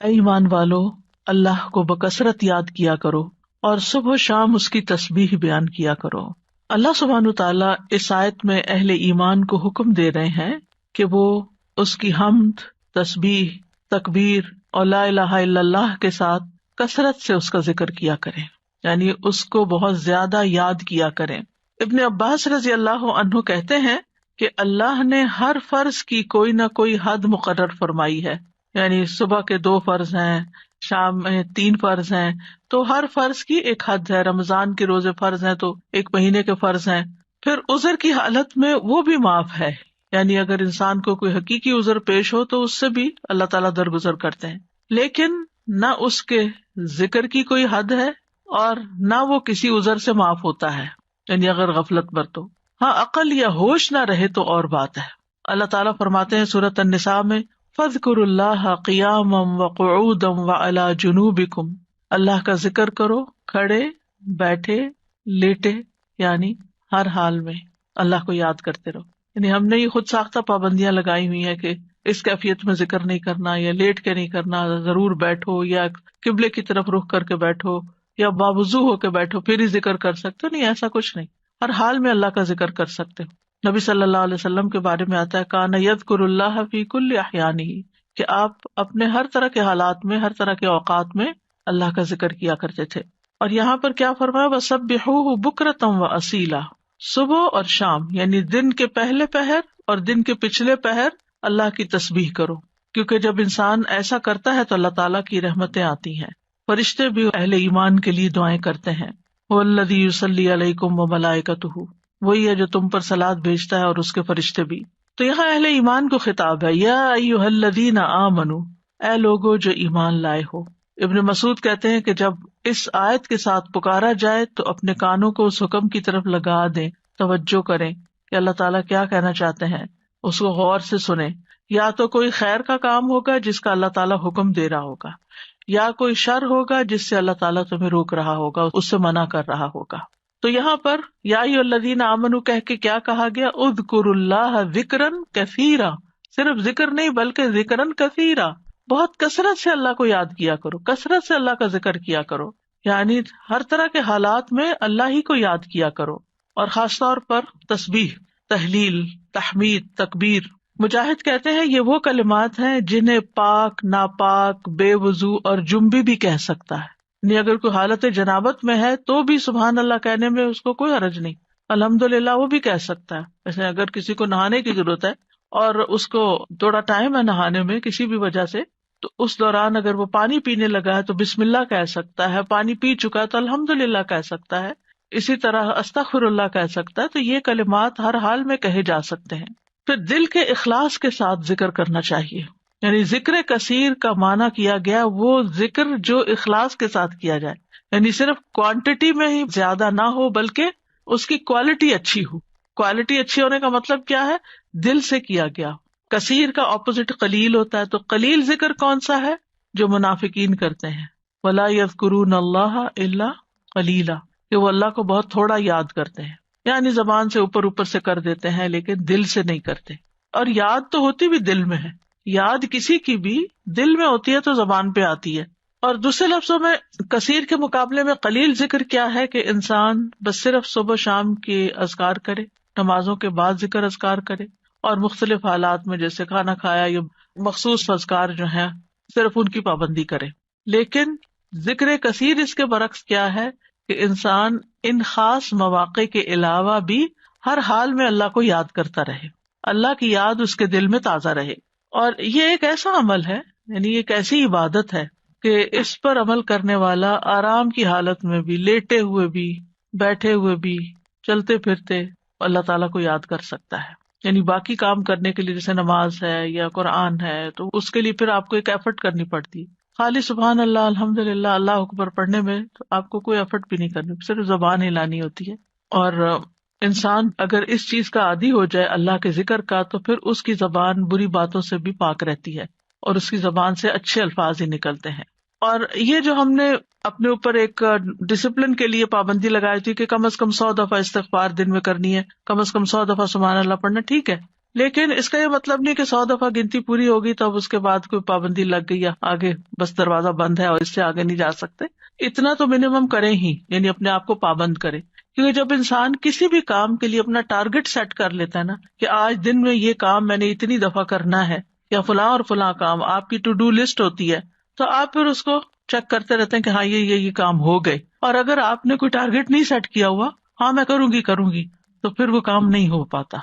اے ایمان والو، اللہ کو بکثرت یاد کیا کرو اور صبح و شام اس کی تسبیح بیان کیا کرو۔ اللہ سبحانہ تعالیٰ اس آیت میں اہل ایمان کو حکم دے رہے ہیں کہ وہ اس کی حمد، تسبیح، تکبیر اور لا الہ الا اللہ کے ساتھ کثرت سے اس کا ذکر کیا کریں، یعنی اس کو بہت زیادہ یاد کیا کریں۔ ابن عباس رضی اللہ عنہ کہتے ہیں کہ اللہ نے ہر فرض کی کوئی نہ کوئی حد مقرر فرمائی ہے، یعنی صبح کے 2 فرض ہیں، شام میں 3 فرض ہیں، تو ہر فرض کی ایک حد ہے۔ رمضان کے روزے فرض ہیں تو 1 مہینے کے فرض ہیں۔ پھر عذر کی حالت میں وہ بھی معاف ہے، یعنی اگر انسان کو کوئی حقیقی عذر پیش ہو تو اس سے بھی اللہ تعالیٰ درگزر کرتے ہیں، لیکن نہ اس کے ذکر کی کوئی حد ہے اور نہ وہ کسی عذر سے معاف ہوتا ہے، یعنی اگر غفلت برتو۔ ہاں عقل یا ہوش نہ رہے تو اور بات ہے۔ اللہ تعالیٰ فرماتے ہیں سورۃ النساء میں فاذکروا اللہ قیاما وقعودا وعلی جنوبکم، اللہ کا ذکر کرو کھڑے، بیٹھے، لیٹے، یعنی ہر حال میں اللہ کو یاد کرتے رہو۔ یعنی ہم نے یہ خود ساختہ پابندیاں لگائی ہوئی ہیں کہ اس کیفیت میں ذکر نہیں کرنا، یا لیٹ کے نہیں کرنا، ضرور بیٹھو، یا قبلے کی طرف رخ کر کے بیٹھو، یا باوضو ہو کے بیٹھو پھر ہی ذکر کر سکتے ہو۔ نہیں، ایسا کچھ نہیں، ہر حال میں اللہ کا ذکر کر سکتے ہو۔ نبی صلی اللہ علیہ وسلم کے بارے میں آتا ہے کان یذکر اللہ فی کل احیانہ، کہ آپ اپنے ہر طرح کے حالات میں، ہر طرح کے اوقات میں اللہ کا ذکر کیا کرتے تھے۔ اور یہاں پر کیا فرمایا وسبحوہ بکرۃ واصیلا، صبح اور شام یعنی دن کے پہلے پہر اور دن کے پچھلے پہر اللہ کی تسبیح کرو، کیونکہ جب انسان ایسا کرتا ہے تو اللہ تعالیٰ کی رحمتیں آتی ہیں۔ فرشتے بھی اہل ایمان کے لیے دعائیں کرتے ہیں، والذی یصلی علیکم وملائکتہ، وہی ہے جو تم پر صلوات بھیجتا ہے اور اس کے فرشتے بھی۔ تو یہاں اہل ایمان کو خطاب ہے، یا ایھا الذین آمنوا، اے لوگو جو ایمان لائے ہو۔ ابن مسعود کہتے ہیں کہ جب اس آیت کے ساتھ پکارا جائے تو اپنے کانوں کو اس حکم کی طرف لگا دیں، توجہ کریں کہ اللہ تعالیٰ کیا کہنا چاہتے ہیں، اس کو غور سے سنیں۔ یا تو کوئی خیر کا کام ہوگا جس کا اللہ تعالیٰ حکم دے رہا ہوگا، یا کوئی شر ہوگا جس سے اللہ تعالیٰ تمہیں روک رہا ہوگا، اس سے منع کر رہا ہوگا۔ تو یہاں پر یا ایھا الذین آمنوا کہہ کے کیا کہا گیا، اذکروا اللہ ذکرا کثیرا، صرف ذکر نہیں بلکہ ذکرا کثیرا، بہت کثرت سے اللہ کو یاد کیا کرو، کثرت سے اللہ کا ذکر کیا کرو، یعنی ہر طرح کے حالات میں اللہ ہی کو یاد کیا کرو، اور خاص طور پر تسبیح، تحلیل، تحمید، تکبیر۔ مجاہد کہتے ہیں یہ وہ کلمات ہیں جنہیں پاک، ناپاک، بے وضو اور جنبی بھی کہہ سکتا ہے، یعنی اگر کوئی حالت جنابت میں ہے تو بھی سبحان اللہ کہنے میں اس کو کوئی حرج نہیں، الحمدللہ وہ بھی کہہ سکتا ہے۔ جیسے اگر کسی کو نہانے کی ضرورت ہے اور اس کو تھوڑا ٹائم ہے نہانے میں کسی بھی وجہ سے، تو اس دوران اگر وہ پانی پینے لگا ہے تو بسم اللہ کہہ سکتا ہے، پانی پی چکا ہے تو الحمدللہ کہہ سکتا ہے، اسی طرح استغفر اللہ کہہ سکتا ہے۔ تو یہ کلمات ہر حال میں کہے جا سکتے ہیں۔ پھر دل کے اخلاص کے ساتھ ذکر کرنا چاہیے، یعنی ذکر کثیر کا معنی کیا گیا وہ ذکر جو اخلاص کے ساتھ کیا جائے، یعنی صرف کوانٹٹی میں ہی زیادہ نہ ہو بلکہ اس کی کوالٹی اچھی ہو۔ کوالٹی اچھی ہونے کا مطلب کیا ہے، دل سے کیا گیا۔ کثیر کا اپوزٹ قلیل ہوتا ہے، تو قلیل ذکر کون سا ہے، جو منافقین کرتے ہیں، وَلَا يَذْكُرُونَ اللَّهَ إِلَّا قَلِيلًا، کہ وہ اللہ کو بہت تھوڑا یاد کرتے ہیں، یعنی زبان سے اوپر سے کر دیتے ہیں لیکن دل سے نہیں کرتے۔ اور یاد تو ہوتی بھی دل میں ہے، یاد کسی کی بھی دل میں ہوتی ہے تو زبان پہ آتی ہے۔ اور دوسرے لفظوں میں کثیر کے مقابلے میں قلیل ذکر کیا ہے کہ انسان بس صرف صبح شام کے اذکار کرے، نمازوں کے بعد ذکر اذکار کرے، اور مختلف حالات میں جیسے کھانا کھایا یا مخصوص اذکار جو ہیں صرف ان کی پابندی کرے۔ لیکن ذکر کثیر اس کے برعکس کیا ہے کہ انسان ان خاص مواقع کے علاوہ بھی ہر حال میں اللہ کو یاد کرتا رہے، اللہ کی یاد اس کے دل میں تازہ رہے۔ اور یہ ایک ایسا عمل ہے، یعنی ایک ایسی عبادت ہے کہ اس پر عمل کرنے والا آرام کی حالت میں بھی، لیٹے ہوئے بھی، بیٹھے ہوئے بھی، چلتے پھرتے اللہ تعالیٰ کو یاد کر سکتا ہے۔ یعنی باقی کام کرنے کے لیے جیسے نماز ہے یا قرآن ہے تو اس کے لیے پھر آپ کو ایک ایفرٹ کرنی پڑتی ہے۔ خالی سبحان اللہ، الحمدللہ، اللہ اکبر پڑھنے میں تو آپ کو کوئی ایفرٹ بھی نہیں کرنی، صرف زبان ہلانی ہوتی ہے۔ اور انسان اگر اس چیز کا عادی ہو جائے اللہ کے ذکر کا تو پھر اس کی زبان بری باتوں سے بھی پاک رہتی ہے اور اس کی زبان سے اچھے الفاظ ہی نکلتے ہیں۔ اور یہ جو ہم نے اپنے اوپر ایک ڈسپلن کے لیے پابندی لگائی تھی کہ کم از کم 100 دفعہ استغفار دن میں کرنی ہے، کم از کم 100 دفعہ سبحان اللہ پڑھنا، ٹھیک ہے، لیکن اس کا یہ مطلب نہیں کہ 100 دفعہ گنتی پوری ہوگی تو اب اس کے بعد کوئی پابندی لگ گئی یا آگے بس دروازہ بند ہے اور اس سے آگے نہیں جا سکتے. اتنا تو منیمم کریں ہی، یعنی اپنے آپ کو پابند کریں. کیونکہ جب انسان کسی بھی کام کے لیے اپنا ٹارگٹ سیٹ کر لیتا ہے نا کہ آج دن میں یہ کام میں نے اتنی دفعہ کرنا ہے یا فلاں اور فلاں کام، آپ کی ٹو ڈو لسٹ ہوتی ہے، تو آپ پھر اس کو چیک کرتے رہتے ہیں کہ ہاں یہ کام ہو گئے. اور اگر آپ نے کوئی ٹارگٹ نہیں سیٹ کیا ہوا، ہاں میں کروں گی، تو پھر وہ کام نہیں ہو پاتا.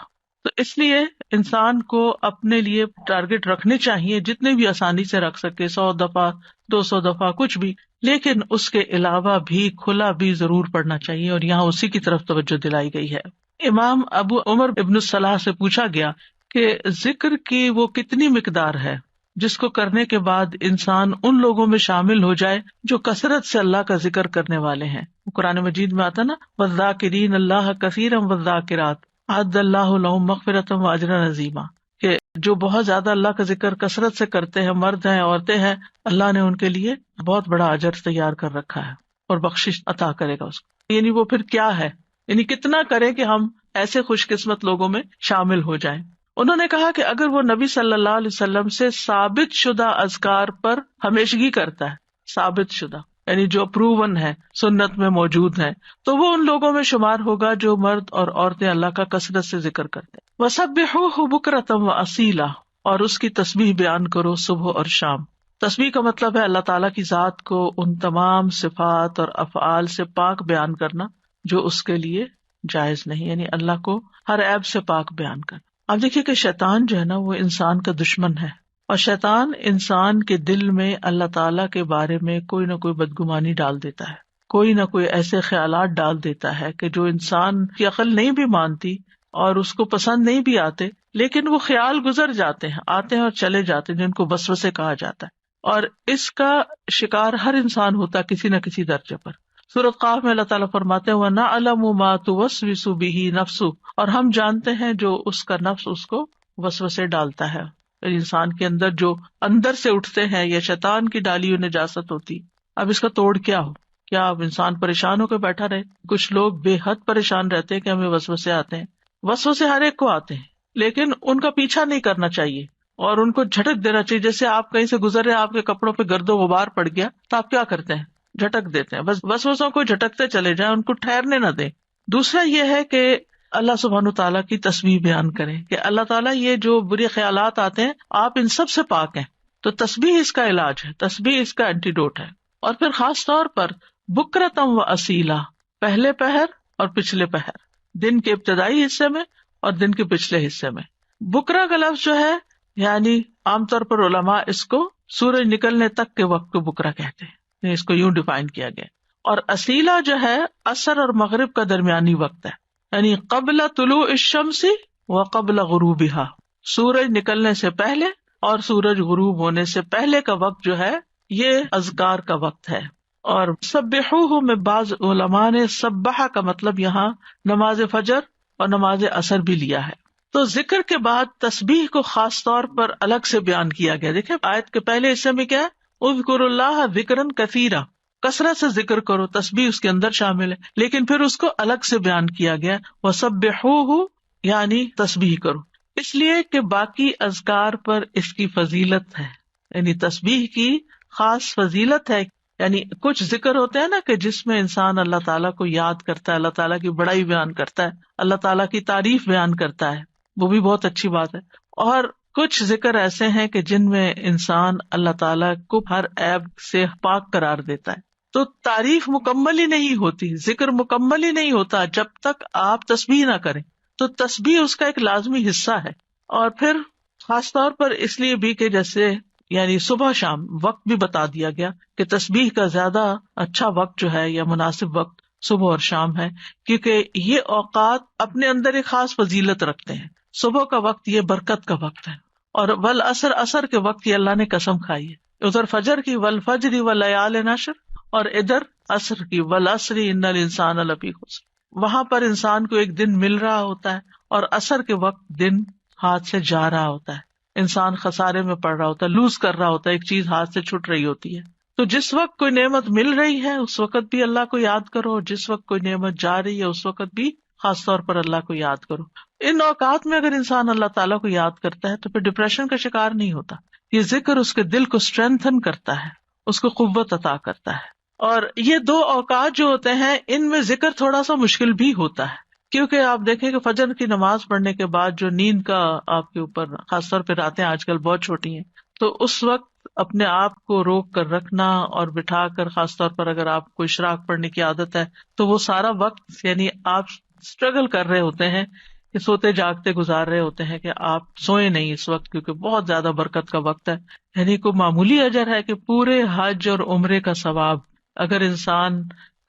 تو اس لیے انسان کو اپنے لیے ٹارگٹ رکھنے چاہیے جتنے بھی آسانی سے رکھ سکے، 100 دفعہ 200 دفعہ کچھ بھی، لیکن اس کے علاوہ بھی کھلا بھی ضرور پڑھنا چاہیے، اور یہاں اسی کی طرف توجہ دلائی گئی ہے. امام ابو عمر ابن الصلاح سے پوچھا گیا کہ ذکر کی وہ کتنی مقدار ہے جس کو کرنے کے بعد انسان ان لوگوں میں شامل ہو جائے جو کثرت سے اللہ کا ذکر کرنے والے ہیں. قرآن مجید میں آتا نا، والذاکرین اللہ کثیرا والذاکرات اعد اللہ لہم مغفرۃ واجرا عظیما، کہ جو بہت زیادہ اللہ کا ذکر کثرت سے کرتے ہیں، مرد ہیں عورتیں ہیں، اللہ نے ان کے لیے بہت بڑا اجر تیار کر رکھا ہے اور بخشش عطا کرے گا اس کو. یعنی وہ پھر کیا ہے، یعنی کتنا کرے کہ ہم ایسے خوش قسمت لوگوں میں شامل ہو جائیں. انہوں نے کہا کہ اگر وہ نبی صلی اللہ علیہ وسلم سے ثابت شدہ اذکار پر ہمیشگی کرتا ہے، ثابت شدہ یعنی جو پروون ہے، سنت میں موجود ہے، تو وہ ان لوگوں میں شمار ہوگا جو مرد اور عورتیں اللہ کا کثرت سے ذکر کرتے ہیں. وَسَبِّحُوهُ بُكْرَةً وَأَصِيلًا، اور اس کی تسبیح بیان کرو صبح اور شام. تسبیح کا مطلب ہے اللہ تعالیٰ کی ذات کو ان تمام صفات اور افعال سے پاک بیان کرنا جو اس کے لیے جائز نہیں، یعنی اللہ کو ہر عیب سے پاک بیان کرنا. اب دیکھیے کہ شیطان جو ہے نا وہ انسان کا دشمن ہے، اور شیطان انسان کے دل میں اللہ تعالیٰ کے بارے میں کوئی نہ کوئی بدگمانی ڈال دیتا ہے، کوئی نہ کوئی ایسے خیالات ڈال دیتا ہے کہ جو انسان کی عقل نہیں بھی مانتی اور اس کو پسند نہیں بھی آتے، لیکن وہ خیال گزر جاتے ہیں، آتے ہیں اور چلے جاتے ہیں، جن کو وسوسے کہا جاتا ہے. اور اس کا شکار ہر انسان ہوتا ہے کسی نہ کسی درجے پر. سورۃ قاف میں اللہ تعالیٰ فرماتے ہیں وَنَعْلَمُ مَا تُوَسْوِسُ بِهِ نَفْسُهُ، اور ہم جانتے ہیں جو اس کا نفس اس کو وسوسے ڈالتا ہے. انسان کے اندر جو اندر سے اٹھتے ہیں یا شیطان کی ڈالی ہوئی نجاست ہوتی. اب اس کا توڑ کیا ہو؟ کیا اب انسان پریشان ہو کے بیٹھا رہے؟ کچھ لوگ بے حد پریشان رہتے ہیں کہ ہمیں وسوسے آتے ہیں. وسوسے ہر ایک کو آتے ہیں، لیکن ان کا پیچھا نہیں کرنا چاہیے اور ان کو جھٹک دینا چاہیے. جیسے آپ کہیں سے گزر رہے، آپ کے کپڑوں پہ گرد و غبار پڑ گیا تو آپ کیا کرتے ہیں؟ جھٹک دیتے ہیں. بس وسوسوں کو جھٹکتے چلے جائیں، ان کو ٹھہرنے نہ دیں. دوسرا یہ ہے کہ اللہ سبحانہ تعالیٰ کی تسبیح بیان کریں کہ اللہ تعالیٰ یہ جو برے خیالات آتے ہیں آپ ان سب سے پاک ہیں. تو تسبیح اس کا علاج ہے، تسبیح اس کا اینٹیڈوٹ ہے. اور پھر خاص طور پر بکرتم و اصیلا، پہلے پہر اور پچھلے پہر، دن کے ابتدائی حصے میں اور دن کے پچھلے حصے میں. بکرا کا لفظ جو ہے یعنی عام طور پر علماء اس کو سورج نکلنے تک کے وقت کو بکرا کہتے ہیں، اس کو یوں ڈیفائن کیا گیا. اور اصیلا جو ہے عصر اور مغرب کا درمیانی وقت ہے، یعنی قبل طلوع الشمس و قبل غروبها، سورج نکلنے سے پہلے اور سورج غروب ہونے سے پہلے کا وقت جو ہے یہ اذکار کا وقت ہے. اور سبحوہ میں بعض علماء نے سبحہ کا مطلب یہاں نماز فجر اور نماز عصر بھی لیا ہے. تو ذکر کے بعد تسبیح کو خاص طور پر الگ سے بیان کیا گیا. دیکھیں آیت کے پہلے حصے میں کیا ہے، اذکروا اللہ ذکرا کثیرا، کثرت سے ذکر کرو، تسبیح اس کے اندر شامل ہے، لیکن پھر اس کو الگ سے بیان کیا گیا وَسَبِّحُوهُ، یعنی تسبیح کرو، اس لیے کہ باقی اذکار پر اس کی فضیلت ہے. یعنی تسبیح کی خاص فضیلت ہے. یعنی کچھ ذکر ہوتے ہیں نا کہ جس میں انسان اللہ تعالیٰ کو یاد کرتا ہے، اللہ تعالیٰ کی بڑائی بیان کرتا ہے، اللہ تعالیٰ کی تعریف بیان کرتا ہے، وہ بھی بہت اچھی بات ہے. اور کچھ ذکر ایسے ہیں کہ جن میں انسان اللہ تعالیٰ کو ہر عیب سے پاک قرار دیتا ہے. تو تعریف مکمل ہی نہیں ہوتی، ذکر مکمل ہی نہیں ہوتا جب تک آپ تسبیح نہ کریں. تو تسبیح اس کا ایک لازمی حصہ ہے. اور پھر خاص طور پر اس لیے بھی کہ جیسے یعنی صبح شام وقت بھی بتا دیا گیا کہ تسبیح کا زیادہ اچھا وقت جو ہے یا مناسب وقت صبح اور شام ہے، کیونکہ یہ اوقات اپنے اندر ایک خاص فضیلت رکھتے ہیں. صبح کا وقت یہ برکت کا وقت ہے، اور والعصر، عصر کے وقت یہ اللہ نے قسم کھائی ہے. ادھر فجر کی والفجر ولیال عشر، اور ادھر عصر کی والعصر ان الانسان لفی خسر. وہاں پر انسان کو ایک دن مل رہا ہوتا ہے اور عصر کے وقت دن ہاتھ سے جا رہا ہوتا ہے، انسان خسارے میں پڑ رہا ہوتا ہے، لوز کر رہا ہوتا ہے، ایک چیز ہاتھ سے چھوٹ رہی ہوتی ہے. تو جس وقت کوئی نعمت مل رہی ہے اس وقت بھی اللہ کو یاد کرو، اور جس وقت کوئی نعمت جا رہی ہے اس وقت بھی خاص طور پر اللہ کو یاد کرو. ان اوقات میں اگر انسان اللہ تعالیٰ کو یاد کرتا ہے تو پھر ڈپریشن کا شکار نہیں ہوتا. یہ ذکر اس کے دل کو اسٹرینتھن کرتا ہے، اس کو قوت عطا کرتا ہے. اور یہ دو اوقات جو ہوتے ہیں ان میں ذکر تھوڑا سا مشکل بھی ہوتا ہے، کیونکہ آپ دیکھیں کہ فجر کی نماز پڑھنے کے بعد جو نیند کا آپ کے اوپر، خاص طور پہ راتیں آج کل بہت چھوٹی ہیں، تو اس وقت اپنے آپ کو روک کر رکھنا اور بٹھا کر، خاص طور پر اگر آپ کو اشراق پڑھنے کی عادت ہے تو وہ سارا وقت یعنی آپ اسٹرگل کر رہے ہوتے ہیں کہ سوتے جاگتے گزار رہے ہوتے ہیں کہ آپ سوئے نہیں اس وقت، کیونکہ بہت زیادہ برکت کا وقت ہے. یعنی کوئی معمولی اجر ہے کہ پورے حج اور عمرے کا ثواب اگر انسان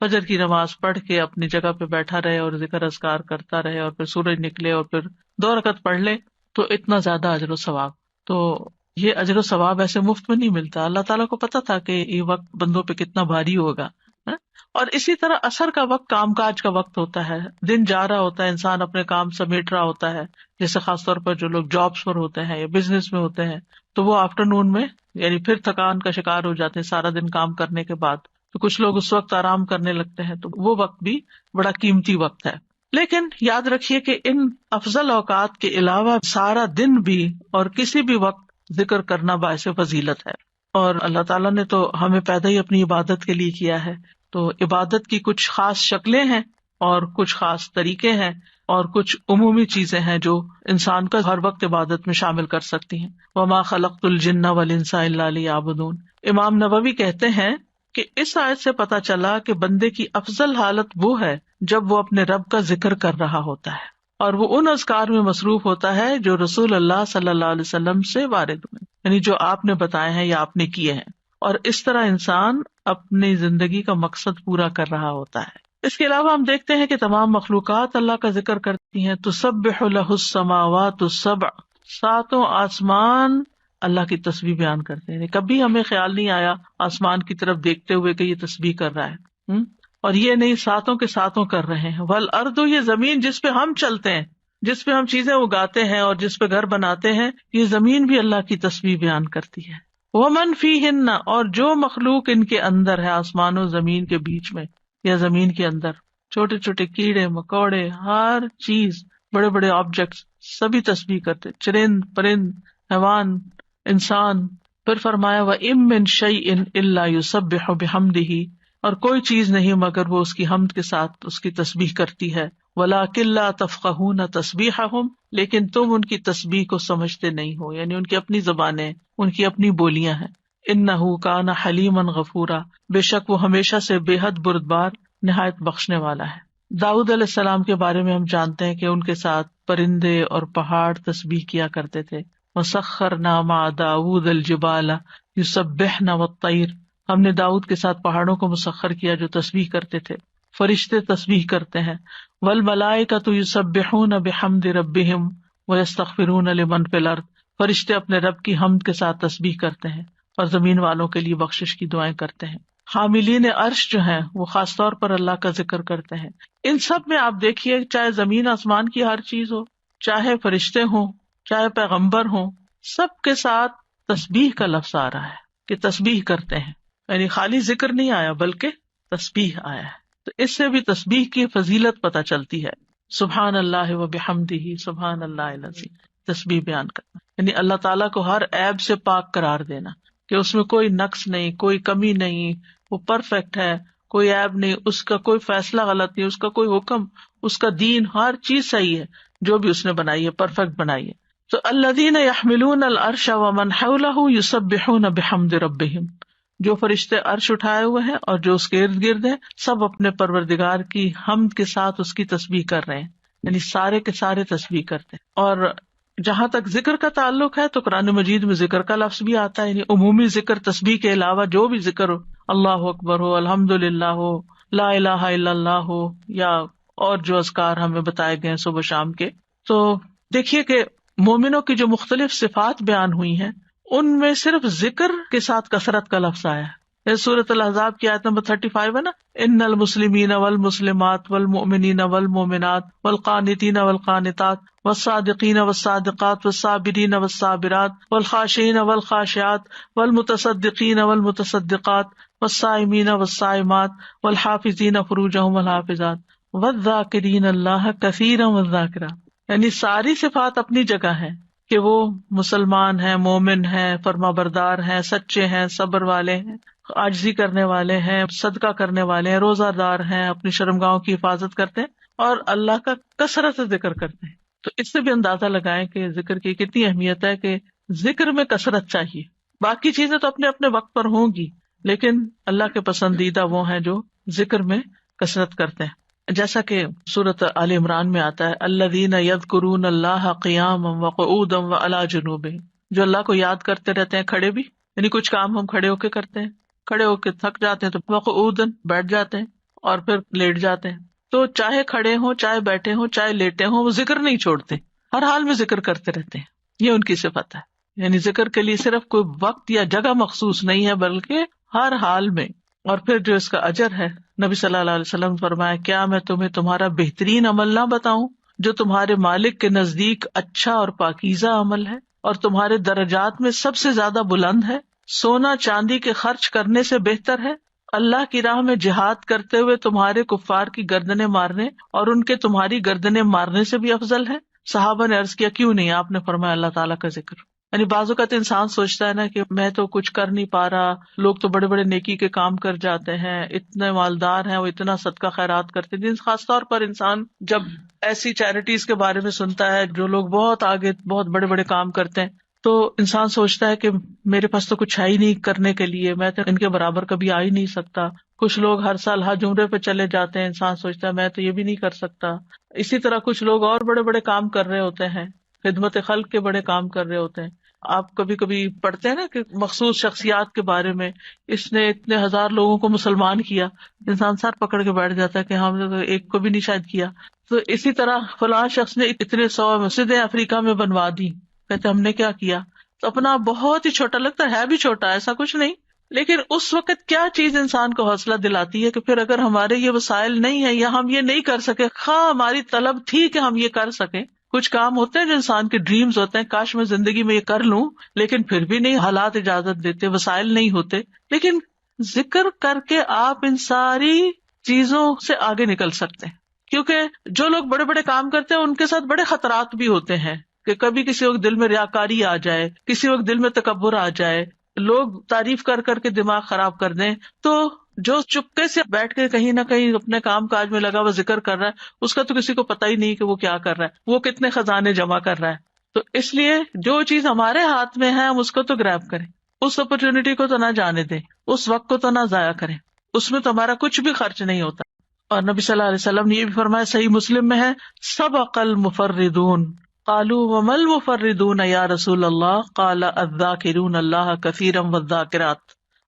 فجر کی نماز پڑھ کے اپنی جگہ پہ بیٹھا رہے اور ذکر اذکار کرتا رہے اور پھر سورج نکلے اور پھر 2 رکعت پڑھ لے تو اتنا زیادہ اجر و ثواب. تو یہ اجر و ثواب ایسے مفت میں نہیں ملتا. اللہ تعالیٰ کو پتا تھا کہ یہ وقت بندوں پہ کتنا بھاری ہوگا. اور اسی طرح عصر کا وقت کام کاج کا وقت ہوتا ہے، دن جا رہا ہوتا ہے، انسان اپنے کام سمیٹ رہا ہوتا ہے، جیسے خاص طور پر جو لوگ جابس پر ہوتے ہیں یا بزنس میں ہوتے ہیں تو وہ آفٹر نون میں یعنی پھر تھکان کا شکار ہو جاتے ہیں سارا دن کام کرنے کے بعد، تو کچھ لوگ اس وقت آرام کرنے لگتے ہیں، تو وہ وقت بھی بڑا قیمتی وقت ہے. لیکن یاد رکھیے کہ ان افضل اوقات کے علاوہ سارا دن بھی اور کسی بھی وقت ذکر کرنا باعث فضیلت ہے. اور اللہ تعالیٰ نے تو ہمیں پیدا ہی اپنی عبادت کے لیے کیا ہے، تو عبادت کی کچھ خاص شکلیں ہیں اور کچھ خاص طریقے ہیں اور کچھ عمومی چیزیں ہیں جو انسان کا ہر وقت عبادت میں شامل کر سکتی ہیں. وما خلقت الجن والانس الا لیعبدون. امام نووی کہتے ہیں کہ اس آیت سے پتہ چلا کہ بندے کی افضل حالت وہ ہے جب وہ اپنے رب کا ذکر کر رہا ہوتا ہے اور وہ ان اذکار میں مصروف ہوتا ہے جو رسول اللہ صلی اللہ علیہ وسلم سے وارد ہوئے، یعنی جو آپ نے بتائے ہیں یا آپ نے کیے ہیں. اور اس طرح انسان اپنی زندگی کا مقصد پورا کر رہا ہوتا ہے. اس کے علاوہ ہم دیکھتے ہیں کہ تمام مخلوقات اللہ کا ذکر کرتی ہیں. تسبح لہ السماوات السبع، 7 آسمان اللہ کی تسبیح بیان کرتے ہیں. کبھی ہمیں خیال نہیں آیا آسمان کی طرف دیکھتے ہوئے کہ یہ تسبیح کر رہا ہے، اور یہ نہیں 7 کے 7 کر رہے ہیں. والارض، یہ زمین جس پہ ہم چلتے ہیں، جس پہ ہم چیزیں اگاتے ہیں اور جس پہ گھر بناتے ہیں، یہ زمین بھی اللہ کی تسبیح بیان کرتی ہے. ومن فیہن، اور جو مخلوق ان کے اندر ہے، آسمان و زمین کے بیچ میں یا زمین کے اندر، چھوٹے چھوٹے کیڑے مکوڑے، ہر چیز، بڑے بڑے آبجیکٹس سبھی تسبیح کرتے، چرند پرند حیوان انسان. پھر فرمایا وَإِن مِّن شَيْءٍ إِلَّا يُسَبِّحُ بِحَمْدِهِ، اور کوئی چیز نہیں مگر وہ اس کی حمد کے ساتھ اس کی تسبیح کرتی ہے. وَلَٰكِن لَّا تَفْقَهُونَ تَسْبِيحَهُمْ، لیکن تم ان کی تسبیح کو سمجھتے نہیں ہو، یعنی ان کی اپنی زبانیں، ان کی اپنی بولیاں ہیں. إِنَّهُ كَانَ حَلِيمًا غَفُورًا، بے شک وہ ہمیشہ سے بے حد بردبار، نہایت بخشنے والا ہے. داؤد علیہ السلام کے بارے میں ہم جانتے ہیں کہ ان کے ساتھ پرندے اور پہاڑ تسبیح کیا کرتے تھے. وَسَخَّرْنَا مَعَ دَاوُودَ الْجِبَالَ يُسَبِّحْنَ وَالطَّيْرَ، ہم نے داؤد کے ساتھ پہاڑوں کو مسخر کیا جو تسبیح کرتے تھے. فرشتے تسبیح کرتے ہیں. وَالْمَلَائِكَةُ يُسَبِّحُونَ بِحَمْدِ رَبِّهِمْ وَيَسْتَغْفِرُونَ لِمَنْ فِي الْأَرْضِ، فرشتے اپنے رب کی حمد کے ساتھ تسبیح کرتے ہیں اور زمین والوں کے لیے بخشش کی دعائیں کرتے ہیں. حاملین عرش جو ہیں وہ خاص طور پر اللہ کا ذکر کرتے ہیں. ان سب میں آپ دیکھیے، چاہے زمین آسمان کی ہر چیز ہو، چاہے فرشتے ہوں، چاہے پیغمبر ہوں، سب کے ساتھ تسبیح کا لفظ آ رہا ہے کہ تسبیح کرتے ہیں. یعنی خالی ذکر نہیں آیا بلکہ تسبیح آیا ہے. تو اس سے بھی تسبیح کی فضیلت پتہ چلتی ہے. سبحان اللہ و بحمدہ، سبحان اللہ العظیم، تسبیح بیان کرنا یعنی اللہ تعالیٰ کو ہر عیب سے پاک قرار دینا کہ اس میں کوئی نقص نہیں، کوئی کمی نہیں، وہ پرفیکٹ ہے، کوئی عیب نہیں، اس کا کوئی فیصلہ غلط نہیں، اس کا کوئی حکم، اس کا دین، ہر چیز صحیح ہے، جو بھی اس نے بنائی ہے پرفیکٹ بنائی ہے. تو الذین یحملون العرش ومن حولہ یسبحون بحمد ربہم، جو فرشتے عرش اٹھائے ہوئے ہیں اور جو اس کے ارد گرد ہیں، سب اپنے پروردگار کی حمد کے ساتھ اس کی تسبیح کر رہے ہیں، یعنی سارے کے سارے تسبیح کرتے ہیں. اور جہاں تک ذکر کا تعلق ہے تو قرآن مجید میں ذکر کا لفظ بھی آتا ہے، یعنی عمومی ذکر، تسبیح کے علاوہ جو بھی ذکر ہو، اللہ اکبر ہو، الحمدللہ ہو، لا الہ الا اللہ ہو، یا اور جو اذکار ہمیں بتائے گئے صبح شام کے. تو دیکھیے کہ مومنوں کی جو مختلف صفات بیان ہوئی ہیں ان میں صرف ذکر کے ساتھ کثرت کا لفظ آیا ہے. سورۃ الاحزاب کی آیت نمبر 35 ہے نا، ان المسلمین والمسلمات والمؤمنین والمؤمنات والقانتین والقانتات والصادقین والصادقات والصابرین والصابرات والخاشعین والخاشعات والمتصدقین والمتصدقات والصائمین والصائمات والحافظین فروجہم والحافظات والذاکرین اللہ کثیرا والذاکرات. یعنی ساری صفات اپنی جگہ ہیں کہ وہ مسلمان ہیں، مومن ہیں، فرما بردار ہیں، سچے ہیں، صبر والے ہیں، عاجزی کرنے والے ہیں، صدقہ کرنے والے ہیں، روزہ دار ہیں، اپنی شرمگاہوں کی حفاظت کرتے ہیں اور اللہ کا کثرت سے ذکر کرتے ہیں. تو اس سے بھی اندازہ لگائیں کہ ذکر کی کتنی اہمیت ہے کہ ذکر میں کثرت چاہیے. باقی چیزیں تو اپنے اپنے وقت پر ہوں گی، لیکن اللہ کے پسندیدہ وہ ہیں جو ذکر میں کثرت کرتے ہیں. جیسا کہ سورۃ آل عمران میں آتا ہے الذین یذکرون اللہ قیاما وقعودا وعلی جنوبہم، جو اللہ کو یاد کرتے رہتے ہیں کھڑے بھی، یعنی کچھ کام ہم کھڑے ہو کے کرتے ہیں، کھڑے ہو کے تھک جاتے ہیں تو وقعودا بیٹھ جاتے ہیں اور پھر لیٹ جاتے ہیں. تو چاہے کھڑے ہوں، چاہے بیٹھے ہوں، چاہے لیٹے ہوں، وہ ذکر نہیں چھوڑتے، ہر حال میں ذکر کرتے رہتے ہیں. یہ ان کی صفت ہے. یعنی ذکر کے لیے صرف کوئی وقت یا جگہ مخصوص نہیں ہے بلکہ ہر حال میں. اور پھر جو اس کا اجر ہے، نبی صلی اللہ علیہ وسلم نے فرمایا کیا میں تمہیں تمہارا بہترین عمل نہ بتاؤں جو تمہارے مالک کے نزدیک اچھا اور پاکیزہ عمل ہے اور تمہارے درجات میں سب سے زیادہ بلند ہے، سونا چاندی کے خرچ کرنے سے بہتر ہے، اللہ کی راہ میں جہاد کرتے ہوئے تمہارے کفار کی گردنیں مارنے اور ان کے تمہاری گردنیں مارنے سے بھی افضل ہے. صحابہ نے عرض کیا کیوں نہیں؟ آپ نے فرمایا اللہ تعالیٰ کا ذکر. یعنی بعض اوقات انسان سوچتا ہے نا کہ میں تو کچھ کر نہیں پا رہا، لوگ تو بڑے بڑے نیکی کے کام کر جاتے ہیں، اتنے مالدار ہیں، وہ اتنا صدقہ خیرات کرتے ہیں. خاص طور پر انسان جب ایسی چیریٹیز کے بارے میں سنتا ہے جو لوگ بہت آگے بہت بڑے بڑے کام کرتے ہیں تو انسان سوچتا ہے کہ میرے پاس تو کچھ ہے ہی نہیں کرنے کے لیے، میں تو ان کے برابر کبھی آ ہی نہیں سکتا. کچھ لوگ ہر سال حج عمرے پہ چلے جاتے ہیں، انسان سوچتا ہے میں تو یہ بھی نہیں کر سکتا. اسی طرح کچھ لوگ اور بڑے بڑے کام کر رہے ہوتے ہیں، خدمت خلق کے بڑے کام کر رہے ہوتے ہیں. آپ کبھی کبھی پڑھتے ہیں نا کہ مخصوص شخصیات کے بارے میں، اس نے اتنے ہزار لوگوں کو مسلمان کیا، انسان سر پکڑ کے بیٹھ جاتا ہے کہ ہم نے تو ایک کو بھی نہیں شاید کیا. تو اسی طرح فلاں شخص نے اتنے 100 مسجدیں افریقہ میں بنوا دی، کہتے ہم نے کیا کیا. تو اپنا بہت ہی چھوٹا لگتا ہے بھی چھوٹا، ایسا کچھ نہیں، لیکن اس وقت کیا چیز انسان کو حوصلہ دلاتی ہے کہ پھر اگر ہمارے یہ وسائل نہیں ہے یا ہم یہ نہیں کر سکے، خواہ ہماری طلب تھی کہ ہم یہ کر سکیں. کچھ کام ہوتے ہیں جو انسان کے ڈریمز ہوتے ہیں، کاش میں زندگی میں یہ کر لوں، لیکن پھر بھی نہیں، حالات اجازت دیتے، وسائل نہیں ہوتے. لیکن ذکر کر کے آپ ان ساری چیزوں سے آگے نکل سکتے ہیں، کیونکہ جو لوگ بڑے بڑے کام کرتے ہیں ان کے ساتھ بڑے خطرات بھی ہوتے ہیں کہ کبھی کسی وقت دل میں ریاکاری آ جائے، کسی وقت دل میں تکبر آ جائے، لوگ تعریف کر کر کے دماغ خراب کر دیں. تو جو چپکے سے بیٹھ کے کہیں نہ کہیں اپنے کام کاج میں لگا ہوا ذکر کر رہا ہے، اس کا تو کسی کو پتہ ہی نہیں کہ وہ کیا کر رہا ہے، وہ کتنے خزانے جمع کر رہا ہے. تو اس لیے جو چیز ہمارے ہاتھ میں ہے ہم اس کو تو گریب کریں، اس اپرچونٹی کو تو نہ جانے دیں، اس وقت کو تو نہ ضائع کریں، اس میں تو ہمارا کچھ بھی خرچ نہیں ہوتا. اور نبی صلی اللہ علیہ وسلم نے یہ بھی فرمایا، صحیح مسلم میں ہے، سبق المفردون قالوا وما المفردون یا رسول اللہ قال الذاکرون اللہ کثیرا والذاکرات.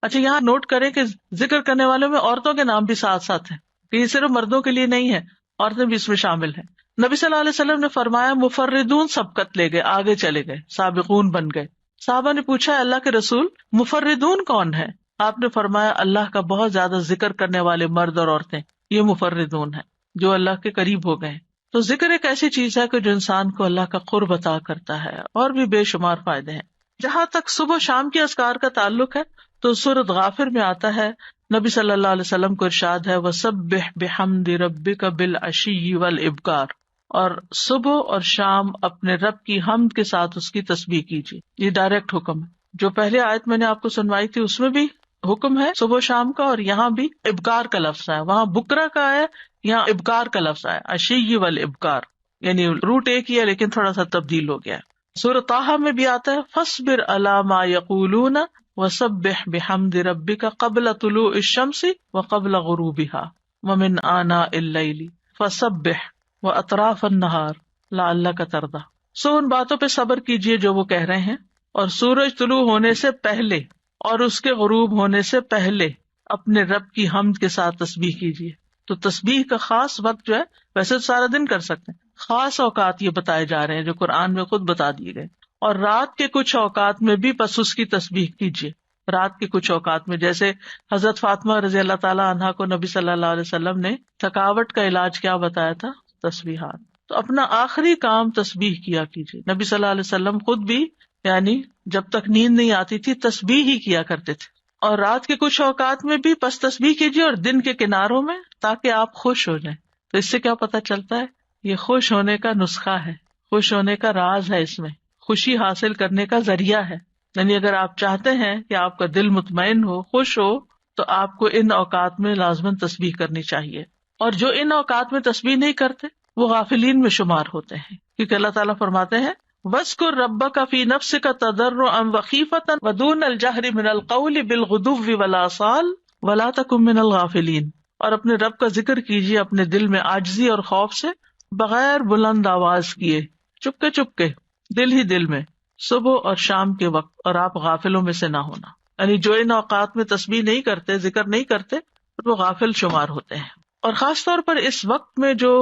اچھا یہاں نوٹ کریں کہ ذکر کرنے والوں میں عورتوں کے نام بھی ساتھ ساتھ ہیں، کہ یہ صرف مردوں کے لیے نہیں ہے، عورتیں بھی اس میں شامل ہیں. نبی صلی اللہ علیہ وسلم نے فرمایا مفردون سبقت لے گئے، آگے چلے گئے، سابقون بن گئے. صحابہ نے پوچھا اللہ کے رسول مفردون کون ہے؟ آپ نے فرمایا اللہ کا بہت زیادہ ذکر کرنے والے مرد اور عورتیں، یہ مفردون ہیں جو اللہ کے قریب ہو گئے. تو ذکر ایک ایسی چیز ہے کہ جو انسان کو اللہ کا قرب عطا کرتا ہے، اور بھی بے شمار فائدے ہیں. جہاں تک صبح و شام کے اذکار کا تعلق ہے تو سورۃ غافر میں آتا ہے، نبی صلی اللہ علیہ وسلم کو ارشاد ہے وَسَبِّحْ بِحَمْدِ رَبِّكَ بِالْعَشِيِّ وَالْإِبْكَارِ، اور صبح اور شام اپنے رب کی حمد کے ساتھ اس کی تسبیح کیجیے. یہ ڈائریکٹ حکم ہے. جو پہلے آیت میں نے آپ کو سنوائی تھی اس میں بھی حکم ہے صبح و شام کا، اور یہاں بھی ابکار کا لفظ ہے، وہاں بکرا کا ہے، یہاں ابکار کا لفظ ہے، عشی والابکار، یعنی روٹ ایک ہی ہے لیکن تھوڑا سا تبدیل ہو گیا ہے. سورۃ طٰہٰ میں بھی آتا ہے فاصبر علی ما یقولون وسبح بحمد ربک قبل طلوع الشمس وقبل غروبها ومن آناء اللیل فسبح واطراف النہار لعلک ترضی. سو ان باتوں پہ صبر کیجیے جو وہ کہہ رہے ہیں، اور سورج طلوع ہونے سے پہلے اور اس کے غروب ہونے سے پہلے اپنے رب کی حمد کے ساتھ تسبیح کیجیے. تو تسبیح کا خاص وقت جو ہے، ویسے تو سارا دن کر سکتے ہیں، خاص اوقات یہ بتائے جا رہے ہیں جو قرآن میں خود بتا دیے گئے. اور رات کے کچھ اوقات میں بھی بس اس کی تسبیح کیجیے. رات کے کچھ اوقات میں جیسے حضرت فاطمہ رضی اللہ تعالیٰ عنہا کو نبی صلی اللہ علیہ وسلم نے تھکاوٹ کا علاج کیا بتایا تھا؟ تسبیحات. تو اپنا آخری کام تسبیح کیا کیجیے. نبی صلی اللہ علیہ وسلم خود بھی یعنی جب تک نیند نہیں آتی تھی تسبیح ہی کیا کرتے تھے. اور رات کے کچھ اوقات میں بھی بس تسبیح کیجیے، اور دن کے کناروں میں، تاکہ آپ خوش ہو جائیں. تو اس سے کیا پتہ چلتا ہے؟ یہ خوش ہونے کا نسخہ ہے خوش ہونے کا راز ہے اس میں، خوشی حاصل کرنے کا ذریعہ ہے. یعنی اگر آپ چاہتے ہیں کہ آپ کا دل مطمئن ہو، خوش ہو، تو آپ کو ان اوقات میں لازماً تسبیح کرنی چاہیے. اور جو ان اوقات میں تسبیح نہیں کرتے وہ غافلین میں شمار ہوتے ہیں، کیونکہ اللہ تعالیٰ فرماتے ہیں وَاذْكُر رَبَّكَ فِي نَفْسِكَ تَضَرُّعًا وَخِيفَةً وَدُونَ الْجَهْرِ مِنَ الْقَوْلِ بِالْغُدُوِّ وَالْآصَالِ وَلَا تَكُن مِّنَ الْغَافِلِينَ. اور اپنے رب کا ذکر کیجیے اپنے دل میں عاجزی اور خوف سے، بغیر بلند آواز کیے، چپکے چپکے، دل ہی دل میں، صبح اور شام کے وقت، اور آپ غافلوں میں سے نہ ہونا. یعنی جو ان اوقات میں تسبیح نہیں کرتے، ذکر نہیں کرتے، وہ غافل شمار ہوتے ہیں. اور خاص طور پر اس وقت میں جو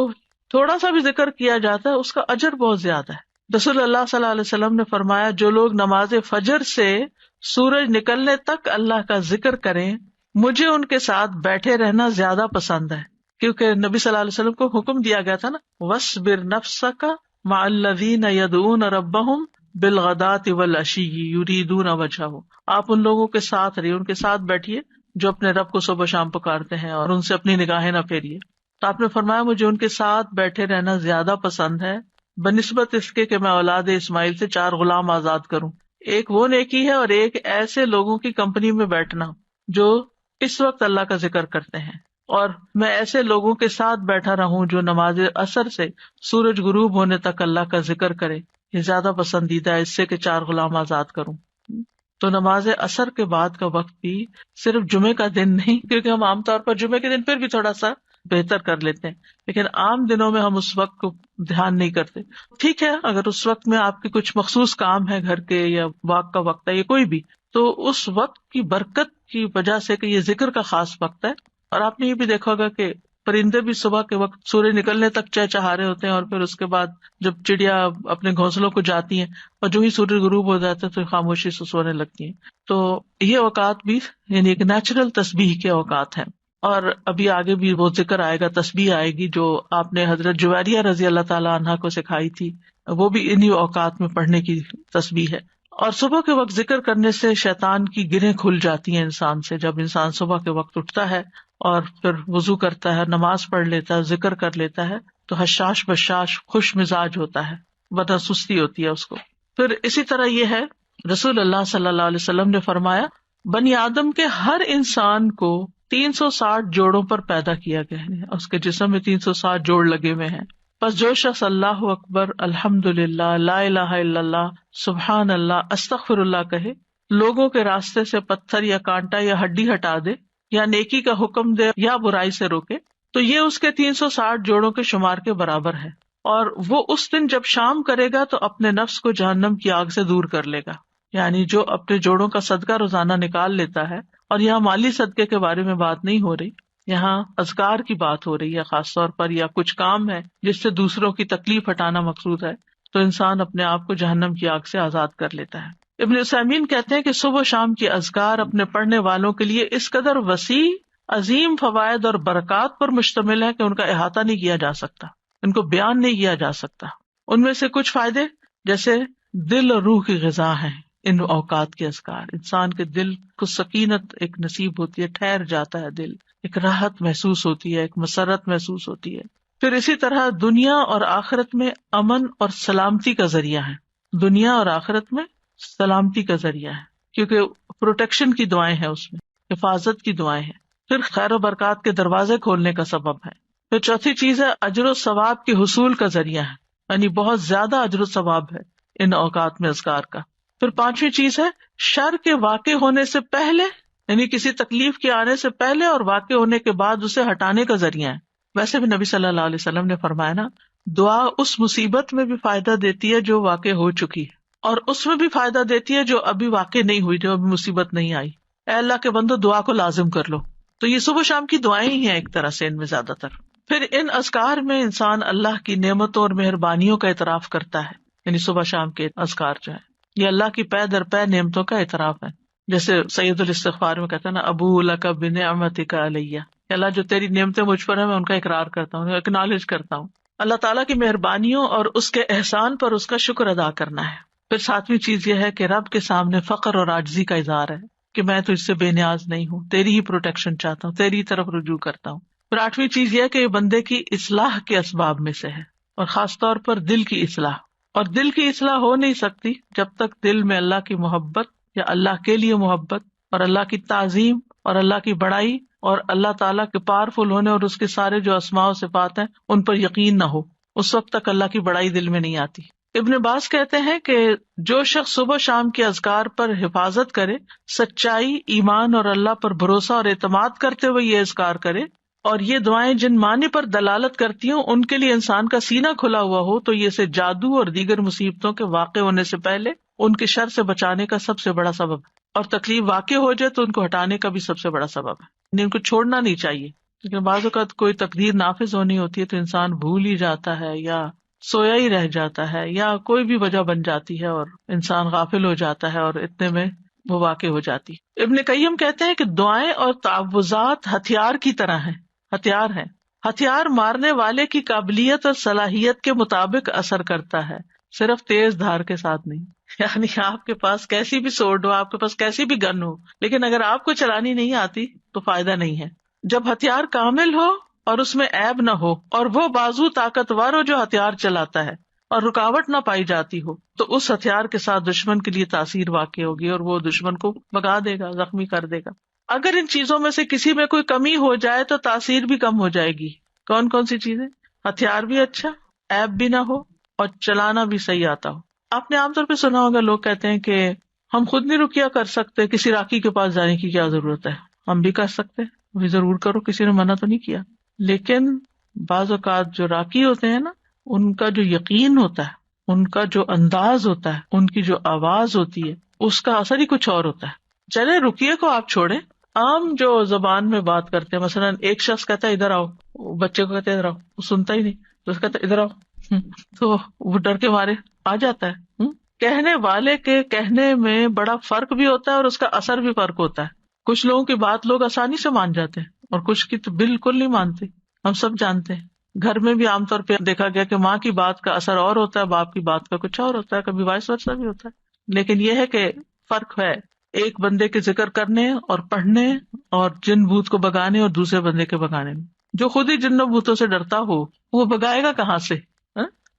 تھوڑا سا بھی ذکر کیا جاتا ہے اس کا اجر بہت زیادہ ہے. رسول اللہ صلی اللہ علیہ وسلم نے فرمایا جو لوگ نماز فجر سے سورج نکلنے تک اللہ کا ذکر کریں، مجھے ان کے ساتھ بیٹھے رہنا زیادہ پسند ہے. کیونککہ نبی صلی اللہ علیہ وسلم کو حکم دیا گیا تھا نا، وَاصْبِرْ نَفْسَكَ مَعَ الَّذِينَ يَدْعُونَ رَبَّهُمْ بِالْغَدَاةِ وَالْعَشِيِّ يُرِيدُونَ وَجْهَهُ. آپ ان لوگوں کے ساتھ رہیے، ان کے ساتھ بیٹھیے جو اپنے رب کو صبح شام پکارتے ہیں اور ان سے اپنی نگاہیں نہ پھیریے. تو آپ نے فرمایا مجھے ان کے ساتھ بیٹھے رہنا زیادہ پسند ہے بنسبت اس کے کہ میں اولاد اسماعیل سے 4 غلام آزاد کروں. ایک وہ نیکی ہے اور ایک ایسے لوگوں کی کمپنی میں بیٹھنا جو اس وقت اللہ کا ذکر کرتے ہیں، اور میں ایسے لوگوں کے ساتھ بیٹھا رہوں جو نماز عصر سے سورج غروب ہونے تک اللہ کا ذکر کرے. یہ زیادہ پسندیدہ ہے اس سے کہ 4 غلام آزاد کروں. تو نماز عصر کے بعد کا وقت بھی صرف جمعے کا دن نہیں، کیونکہ ہم عام طور پر جمعے کے دن پھر بھی تھوڑا سا بہتر کر لیتے ہیں، لیکن عام دنوں میں ہم اس وقت کو دھیان نہیں کرتے. ٹھیک ہے، اگر اس وقت میں آپ کے کچھ مخصوص کام ہے گھر کے یا واک کا وقت ہے یا کوئی بھی، تو اس وقت کی برکت کی وجہ سے کہ یہ ذکر کا خاص وقت ہے. اور آپ نے یہ بھی دیکھا ہوگا کہ پرندے بھی صبح کے وقت سورج نکلنے تک چہچہا رہے ہوتے ہیں، اور پھر اس کے بعد جب چڑیا اپنے گھونسلوں کو جاتی ہیں اور جو ہی سورج غروب ہو جاتا ہے تو خاموشی سے سونے لگتی ہیں. تو یہ اوقات بھی یعنی ایک نیچرل تسبیح کے اوقات ہیں. اور ابھی آگے بھی وہ ذکر آئے گا، تسبیح آئے گی جو آپ نے حضرت جویریہ رضی اللہ تعالیٰ عنہا کو سکھائی تھی، وہ بھی انہی اوقات میں پڑھنے کی تسبیح ہے. اور صبح کے وقت ذکر کرنے سے شیطان کی گرہیں کھل جاتی ہیں انسان سے. جب انسان صبح کے وقت اٹھتا ہے اور پھر وضو کرتا ہے، نماز پڑھ لیتا ہے، ذکر کر لیتا ہے، تو حشاش بشاش خوش مزاج ہوتا ہے، ورنہ سستی ہوتی ہے اس کو. پھر اسی طرح یہ ہے، رسول اللہ صلی اللہ علیہ وسلم نے فرمایا بنی آدم کے ہر انسان کو 360 جوڑوں پر پیدا کیا گیا ہے، اس کے جسم میں 360 جوڑ لگے ہوئے ہیں. بس جو شخص اللہ اکبر، الحمد للہ، لا الہ الا اللہ، سبحان اللہ، استغفر اللہ کہے، لوگوں کے راستے سے پتھر یا کانٹا یا ہڈی ہٹا دے، یا نیکی کا حکم دے یا برائی سے روکے، تو یہ اس کے 360 جوڑوں کے شمار کے برابر ہے. اور وہ اس دن جب شام کرے گا تو اپنے نفس کو جہنم کی آگ سے دور کر لے گا. یعنی جو اپنے جوڑوں کا صدقہ روزانہ نکال لیتا ہے، اور یہاں مالی صدقے کے بارے میں بات نہیں ہو رہی، یہاں اذکار کی بات ہو رہی ہے خاص طور پر، یا کچھ کام ہے جس سے دوسروں کی تکلیف ہٹانا مقصود ہے، تو انسان اپنے آپ کو جہنم کی آگ سے آزاد کر لیتا ہے. ابن عثیمین کہتے ہیں کہ صبح و شام کی اذکار اپنے پڑھنے والوں کے لیے اس قدر وسیع، عظیم فوائد اور برکات پر مشتمل ہے کہ ان کا احاطہ نہیں کیا جا سکتا، ان کو بیان نہیں کیا جا سکتا. ان میں سے کچھ فائدے جیسے دل اور روح کی غذا ہیں ان اوقات کے اذکار. انسان کے دل کو سکینت ایک نصیب ہوتی ہے، ٹھہر جاتا ہے دل، ایک راحت محسوس ہوتی ہے، ایک مسرت محسوس ہوتی ہے. پھر اسی طرح دنیا اور آخرت میں امن اور سلامتی کا ذریعہ ہے. دنیا اور آخرت میں سلامتی کا ذریعہ ہے، کیونکہ پروٹیکشن کی دعائیں ہیں اس میں، حفاظت کی دعائیں ہیں. پھر خیر و برکات کے دروازے کھولنے کا سبب ہے. پھر چوتھی چیز ہے اجر و ثواب کے حصول کا ذریعہ ہے، یعنی بہت زیادہ اجر و ثواب ہے ان اوقات میں اذکار کا. پھر پانچویں چیز ہے شر کے واقع ہونے سے پہلے، یعنی کسی تکلیف کے آنے سے پہلے اور واقع ہونے کے بعد اسے ہٹانے کا ذریعہ ہے. ویسے بھی نبی صلی اللہ علیہ وسلم نے فرمایا نا، دعا اس مصیبت میں بھی فائدہ دیتی ہے جو واقع ہو چکی ہے، اور اس میں بھی فائدہ دیتی ہے جو ابھی واقع نہیں ہوئی، جو ابھی مصیبت نہیں آئی. اے اللہ کے بندو دعا کو لازم کر لو. تو یہ صبح شام کی دعائیں ہی ہیں ایک طرح سے ان میں زیادہ تر. پھر ان اذکار میں انسان اللہ کی نعمتوں اور مہربانیوں کا اعتراف کرتا ہے، یعنی صبح شام کے اذکار جو ہے یہ اللہ کی پے در پے نعمتوں کا اعتراف ہے. جیسے سید الاستغفار میں کہتا ہے نا، ابو لک بنعمتک علیہ، اللہ جو تیری نعمتیں مجھ پر ہیں میں ان کا اقرار کرتا ہوں، ایکنالج کرتا ہوں. اللہ تعالیٰ کی مہربانیوں اور اس کے احسان پر اس کا شکر ادا کرنا ہے. پھر ساتویں چیز یہ ہے کہ رب کے سامنے فقر اور عاجزی کا اظہار ہے کہ میں تجھ سے بے نیاز نہیں ہوں، تیری ہی پروٹیکشن چاہتا ہوں، تیری طرف رجوع کرتا ہوں. پھر آٹھویں چیز یہ ہے کہ یہ بندے کی اصلاح کے اسباب میں سے ہے، اور خاص طور پر دل کی اصلاح. اور دل کی اصلاح ہو نہیں سکتی جب تک دل میں اللہ کی محبت یا اللہ کے لیے محبت اور اللہ کی تعظیم اور اللہ کی بڑائی اور اللہ تعالیٰ کے پاورفل ہونے اور اس کے سارے جو اسماء و صفات ہیں ان پر یقین نہ ہو. اس وقت تک اللہ کی بڑائی دل میں نہیں آتی. ابن عباس کہتے ہیں کہ جو شخص صبح شام کے اذکار پر حفاظت کرے، سچائی، ایمان اور اللہ پر بھروسہ اور اعتماد کرتے ہوئے یہ اذکار کرے، اور یہ دعائیں جن معنی پر دلالت کرتی ہوں ان کے لیے انسان کا سینہ کھلا ہوا ہو، تو یہ سے جادو اور دیگر مصیبتوں کے واقع ہونے سے پہلے ان کے شر سے بچانے کا سب سے بڑا سبب ہے، اور تکلیف واقع ہو جائے تو ان کو ہٹانے کا بھی سب سے بڑا سبب ہے. یعنی ان کو چھوڑنا نہیں چاہیے، لیکن بعض اوقات کوئی تقدیر نافذ ہونی ہوتی ہے تو انسان بھول ہی جاتا ہے یا سویا ہی رہ جاتا ہے یا کوئی بھی وجہ بن جاتی ہے اور انسان غافل ہو جاتا ہے اور اتنے میں وہ واقع ہو جاتی. ابن قیم کہتے ہیں کہ دعائیں اور تعوذات ہتھیار کی طرح ہیں، ہتھیار ہیں. ہتھیار مارنے والے کی قابلیت اور صلاحیت کے مطابق اثر کرتا ہے، صرف تیز دھار کے ساتھ نہیں. یعنی آپ کے پاس کیسی بھی سورڈ ہو، آپ کے پاس کیسی بھی گن ہو، لیکن اگر آپ کو چلانی نہیں آتی تو فائدہ نہیں ہے. جب ہتھیار کامل ہو اور اس میں عیب نہ ہو اور وہ بازو طاقتور ہو جو ہتھیار چلاتا ہے اور رکاوٹ نہ پائی جاتی ہو، تو اس ہتھیار کے ساتھ دشمن کے لیے تاثیر واقع ہوگی اور وہ دشمن کو بھگا دے گا، زخمی کر دے گا. اگر ان چیزوں میں سے کسی میں کوئی کمی ہو جائے تو تاثیر بھی کم ہو جائے گی. کون کون سی چیزیں؟ ہتھیار بھی اچھا، عیب بھی نہ ہو اور چلانا بھی صحیح آتا ہو. آپ نے عام طور پہ سنا ہوگا لوگ کہتے ہیں کہ ہم خود نہیں رقیہ کر سکتے، کسی راقی کے پاس جانے کی کیا ضرورت ہے. ہم بھی کر سکتے ہیں، بھی ضرور کرو، کسی نے منع تو نہیں کیا. لیکن بعض اوقات جو راقی ہوتے ہیں نا، ان کا جو یقین ہوتا ہے، ان کا جو انداز ہوتا ہے، ان کی جو آواز ہوتی ہے، اس کا اثر ہی کچھ اور ہوتا ہے. چلے رقیے کو آپ چھوڑیں، عام جو زبان میں بات کرتے ہیں، مثلا ایک شخص کہتا ہے ادھر آؤ، بچے کو کہتے ہیں ادھر آؤ، وہ سنتا ہی نہیں، تو اس کہتا ہے ادھر آؤ، تو وہ ڈر کے مارے آ جاتا ہے. کہنے والے کے کہنے میں بڑا فرق بھی ہوتا ہے اور اس کا اثر بھی فرق ہوتا ہے. کچھ لوگوں کی بات لوگ آسانی سے مان جاتے ہیں اور کچھ کی تو بالکل نہیں مانتے. ہم سب جانتے ہیں، گھر میں بھی عام طور پہ دیکھا گیا کہ ماں کی بات کا اثر اور ہوتا ہے، باپ کی بات کا کچھ اور ہوتا ہے، کبھی وائس ورثہ بھی ہوتا ہے. لیکن یہ ہے کہ فرق ہے ایک بندے کے ذکر کرنے اور پڑھنے اور جن بھوت کو بگانے اور دوسرے بندے کے بگانے میں. جو خود ہی جنوں بھوتوں سے ڈرتا ہو وہ بگائے گا کہاں سے؟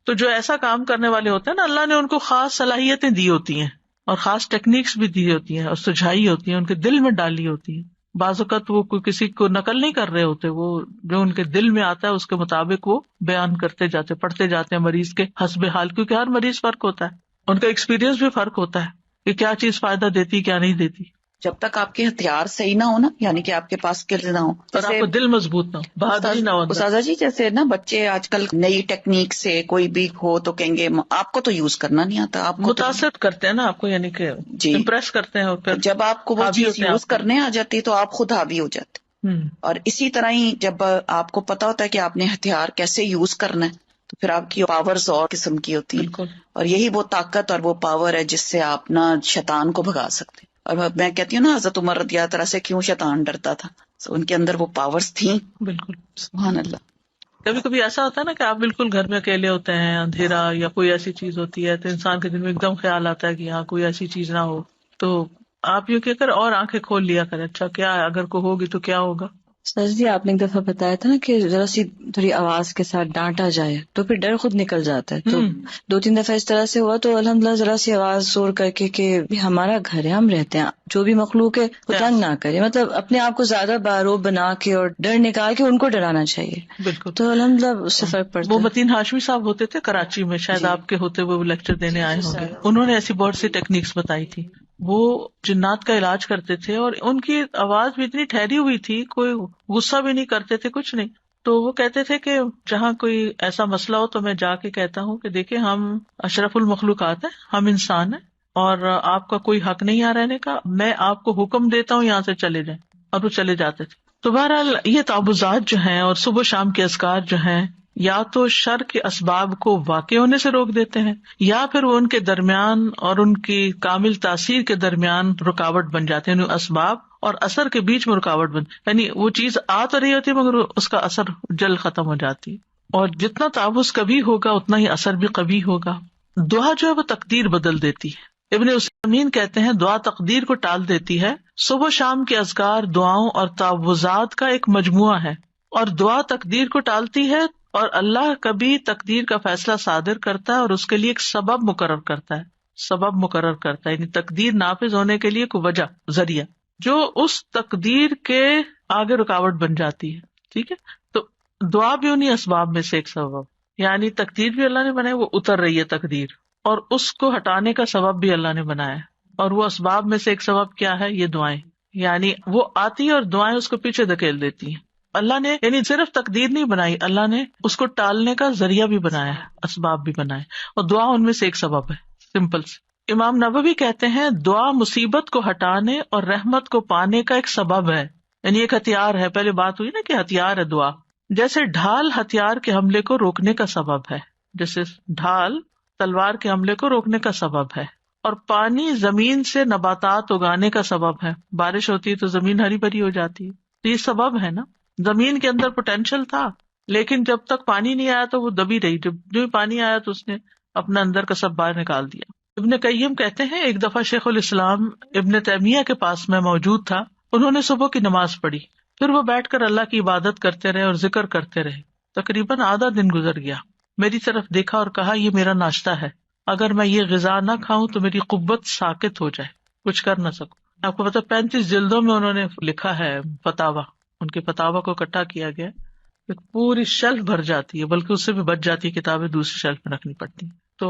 تو جو ایسا کام کرنے والے ہوتے ہیں نا، اللہ نے ان کو خاص صلاحیتیں دی ہوتی ہیں اور خاص ٹیکنیکس بھی دی ہوتی ہیں اور سجھائی ہوتی ہیں، ان کے دل میں ڈالی ہوتی ہیں. بعض اوقات وہ کوئی کسی کو نقل نہیں کر رہے ہوتے، وہ جو ان کے دل میں آتا ہے اس کے مطابق وہ بیان کرتے جاتے، پڑھتے جاتے ہیں مریض کے حسب حال، کیونکہ ہر مریض فرق ہوتا ہے، ان کا ایکسپیرینس بھی فرق ہوتا ہے کہ کیا چیز فائدہ دیتی کیا نہیں دیتی. جب تک آپ کے ہتھیار صحیح نہ ہو نا، یعنی کہ آپ کے پاس اسکلز نہ ہو، اور آپ کو دل مضبوط نہ ہو، بہادری نہ ہو. استاذہ جی جیسے نا بچے آج کل نئی ٹیکنیک سے کوئی بھی ہو تو کہیں گے آپ کو تو یوز کرنا نہیں آتا، آپ کو متاثر کرتے ہیں نا آپ کو، یعنی کہ امپریس کرتے ہیں، اور پھر جب آپ کو وہ چیز یوز کرنے آ جاتی تو آپ خود حاوی ہو جاتے. اور اسی طرح ہی جب آپ کو پتا ہوتا ہے کہ آپ نے ہتھیار کیسے یوز کرنا ہے تو پھر آپ کی پاورز اور قسم کی ہوتی ہیں، اور یہی وہ طاقت اور وہ پاور ہے جس سے آپ نا شیطان کو بھگا سکتے ہیں. اور میں کہتی ہوں نا حضرت عمر رضی اللہ تعالیٰ سے کیوں شیطان ڈرتا تھا، ان کے اندر وہ پاورز تھیں. بالکل سبحان اللہ. کبھی کبھی ایسا ہوتا ہے نا کہ آپ بالکل گھر میں اکیلے ہوتے ہیں، اندھیرا یا کوئی ایسی چیز ہوتی ہے تو انسان کے دل میں ایک دم خیال آتا ہے کہ یہاں کوئی ایسی چیز نہ ہو، تو آپ یہ کہہ کر اور آنکھیں کھول لیا کریں، اچھا کیا ہے، اگر کوئی ہوگی تو کیا ہوگا. سر جی آپ نے ایک دفعہ بتایا تھا نا کہ ذرا سی تھوڑی آواز کے ساتھ ڈانٹا جائے تو پھر ڈر خود نکل جاتا ہے. تو 2-3 دفعہ اس طرح سے ہوا تو الحمدللہ ذرا سی آواز زور کر کے کہ ہمارا گھر ہے، ہم رہتے ہیں، جو بھی مخلوق ہے وہ تنگ نہ کرے، مطلب اپنے آپ کو زیادہ باروب بنا کے اور ڈر نکال کے ان کو ڈرانا چاہیے. بالکل. تو الحمدللہ اس سے فرق پڑتا ہے. وہ متین ہاشمی صاحب ہوتے تھے کراچی میں، شاید آپ کے ہوتے ہوئے وہ لیکچر دینے آئے ہوں گے. انہوں نے ایسی بہت سی ٹیکنیکس بتائی تھی. وہ جنات کا علاج کرتے تھے اور ان کی آواز بھی اتنی ٹھہری ہوئی تھی، کوئی غصہ بھی نہیں کرتے تھے، کچھ نہیں. تو وہ کہتے تھے کہ جہاں کوئی ایسا مسئلہ ہو تو میں جا کے کہتا ہوں کہ دیکھیں ہم اشرف المخلوقات ہیں، ہم انسان ہیں اور آپ کا کوئی حق نہیں یہاں رہنے کا، میں آپ کو حکم دیتا ہوں یہاں سے چلے جائیں، اور وہ چلے جاتے تھے. تو بہرحال یہ تعوذات جو ہیں اور صبح شام کے اذکار جو ہیں یا تو شر کے اسباب کو واقع ہونے سے روک دیتے ہیں یا پھر وہ ان کے درمیان اور ان کی کامل تاثیر کے درمیان رکاوٹ بن جاتے ہیں. یعنی اسباب اور اثر کے بیچ میں رکاوٹ یعنی وہ چیز آ تو رہی ہوتی ہے مگر اس کا اثر جلد ختم ہو جاتی ہے. اور جتنا تعوذ کبھی ہوگا اتنا ہی اثر بھی کبھی ہوگا. دعا جو ہے وہ تقدیر بدل دیتی ہے. ابن عثیمین کہتے ہیں دعا تقدیر کو ٹال دیتی ہے. صبح شام کے اذکار دعاؤں اور تعوذات کا ایک مجموعہ ہے، اور دعا تقدیر کو ٹالتی ہے اور اللہ کبھی تقدیر کا فیصلہ صادر کرتا ہے اور اس کے لیے ایک سبب مقرر کرتا ہے، یعنی تقدیر نافذ ہونے کے لیے کوئی وجہ، ذریعہ، جو اس تقدیر کے آگے رکاوٹ بن جاتی ہے. ٹھیک ہے، تو دعا بھی انہیں اسباب میں سے ایک سبب، یعنی تقدیر بھی اللہ نے بنائی، وہ اتر رہی ہے تقدیر، اور اس کو ہٹانے کا سبب بھی اللہ نے بنایا ہے. اور وہ اسباب میں سے ایک سبب کیا ہے؟ یہ دعائیں، یعنی وہ آتی ہے اور دعائیں اس کو پیچھے دھکیل دیتی ہیں. اللہ نے یعنی صرف تقدیر نہیں بنائی، اللہ نے اس کو ٹالنے کا ذریعہ بھی بنایا ہے، اسباب بھی بنائے، اور دعا ان میں سے ایک سبب ہے. سمپل سے امام نووی کہتے ہیں دعا مصیبت کو ہٹانے اور رحمت کو پانے کا ایک سبب ہے، یعنی ایک ہتھیار ہے. پہلے بات ہوئی نا کہ ہتھیار ہے دعا، جیسے ڈھال ہتھیار کے حملے کو روکنے کا سبب ہے، جیسے ڈھال تلوار کے حملے کو روکنے کا سبب ہے. اور پانی زمین سے نباتات اگانے کا سبب ہے، بارش ہوتی ہے تو زمین ہری بھری ہو جاتی ہے، تو یہ سبب ہے نا. زمین کے اندر پوٹینشیل تھا، لیکن جب تک پانی نہیں آیا تو وہ دبی رہی، جب جو پانی آیا تو اس نے اپنا اندر کا سب باہر نکال دیا. ابن قیم کہتے ہیں ایک دفعہ شیخ الاسلام ابن تیمیہ کے پاس میں موجود تھا، انہوں نے صبح کی نماز پڑھی، پھر وہ بیٹھ کر اللہ کی عبادت کرتے رہے اور ذکر کرتے رہے. تقریباً آدھا دن گزر گیا. میری طرف دیکھا اور کہا یہ میرا ناشتہ ہے، اگر میں یہ غذا نہ کھاؤں تو میری قوت ساکت ہو جائے، کچھ کر نہ سکوں. آپ کو پتا 35 جلدوں میں انہوں نے لکھا ہے فتاوا، ان کے فتاوا کو اکٹھا کیا گیا، پوری شیلف بھر جاتی ہے، بلکہ اس سے بھی بچ جاتی ہے، کتابیں دوسری شیلف میں رکھنی پڑتی. تو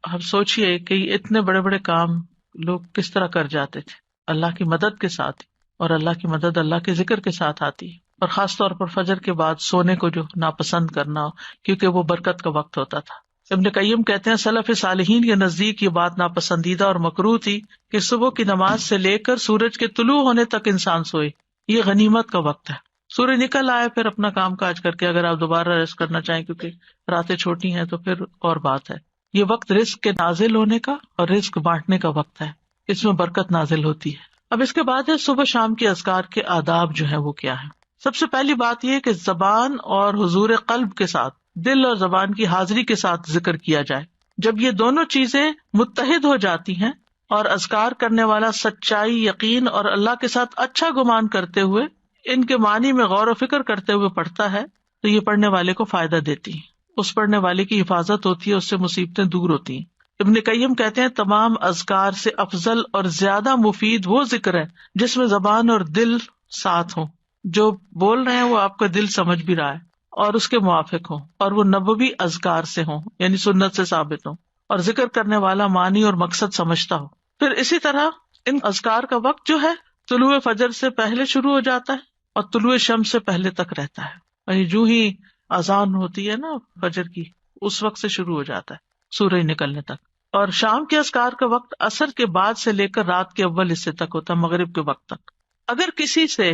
ہم سوچئے کہ اتنے بڑے بڑے کام لوگ کس طرح کر جاتے تھے اللہ کی مدد کے ساتھ، اور اللہ کی مدد اللہ کے ذکر کے ساتھ آتی ہے. اور خاص طور پر فجر کے بعد سونے کو جو ناپسند کرنا، کیونکہ وہ برکت کا وقت ہوتا تھا. ابن قیم کہتے ہیں سلف صالحین کے نزدیک یہ بات ناپسندیدہ اور مکروہ تھی کہ صبح کی نماز سے لے کر سورج کے طلوع ہونے تک انسان سوئے. یہ غنیمت کا وقت ہے. سورج نکل آئے پھر اپنا کام کاج کر کے اگر آپ دوبارہ ریسٹ کرنا چاہیں، کیونکہ راتیں چھوٹی ہیں، تو پھر اور بات ہے. یہ وقت رزق کے نازل ہونے کا اور رزق بانٹنے کا وقت ہے، اس میں برکت نازل ہوتی ہے. اب اس کے بعد ہے صبح شام کے اذکار کے آداب جو ہیں وہ کیا ہے. سب سے پہلی بات یہ کہ زبان اور حضور قلب کے ساتھ، دل اور زبان کی حاضری کے ساتھ ذکر کیا جائے. جب یہ دونوں چیزیں متحد ہو جاتی ہیں اور اذکار کرنے والا سچائی، یقین اور اللہ کے ساتھ اچھا گمان کرتے ہوئے ان کے معنی میں غور و فکر کرتے ہوئے پڑھتا ہے تو یہ پڑھنے والے کو فائدہ دیتی ہیں، اس پڑھنے والے کی حفاظت ہوتی ہے، اس سے مصیبتیں دور ہوتی ہیں. ابن قیم کہتے ہیں تمام اذکار سے افضل اور زیادہ مفید وہ ذکر ہے جس میں زبان اور دل ساتھ ہوں، جو بول رہے ہیں وہ آپ کا دل سمجھ بھی رہا ہے اور اس کے موافق ہوں، اور وہ نبوی اذکار سے ہوں، یعنی سنت سے ثابت ہوں، اور ذکر کرنے والا معنی اور مقصد سمجھتا ہو. پھر اسی طرح ان اذکار کا وقت جو ہے طلوع فجر سے پہلے شروع ہو جاتا ہے اور طلوع شمس سے پہلے تک رہتا ہے، یعنی جو ہی اذان ہوتی ہے نا فجر کی، اس وقت سے شروع ہو جاتا ہے سورج نکلنے تک. اور شام کے اذکار کا وقت عصر کے بعد سے لے کر رات کے اول حصے تک ہوتا ہے، مغرب کے وقت تک. اگر کسی سے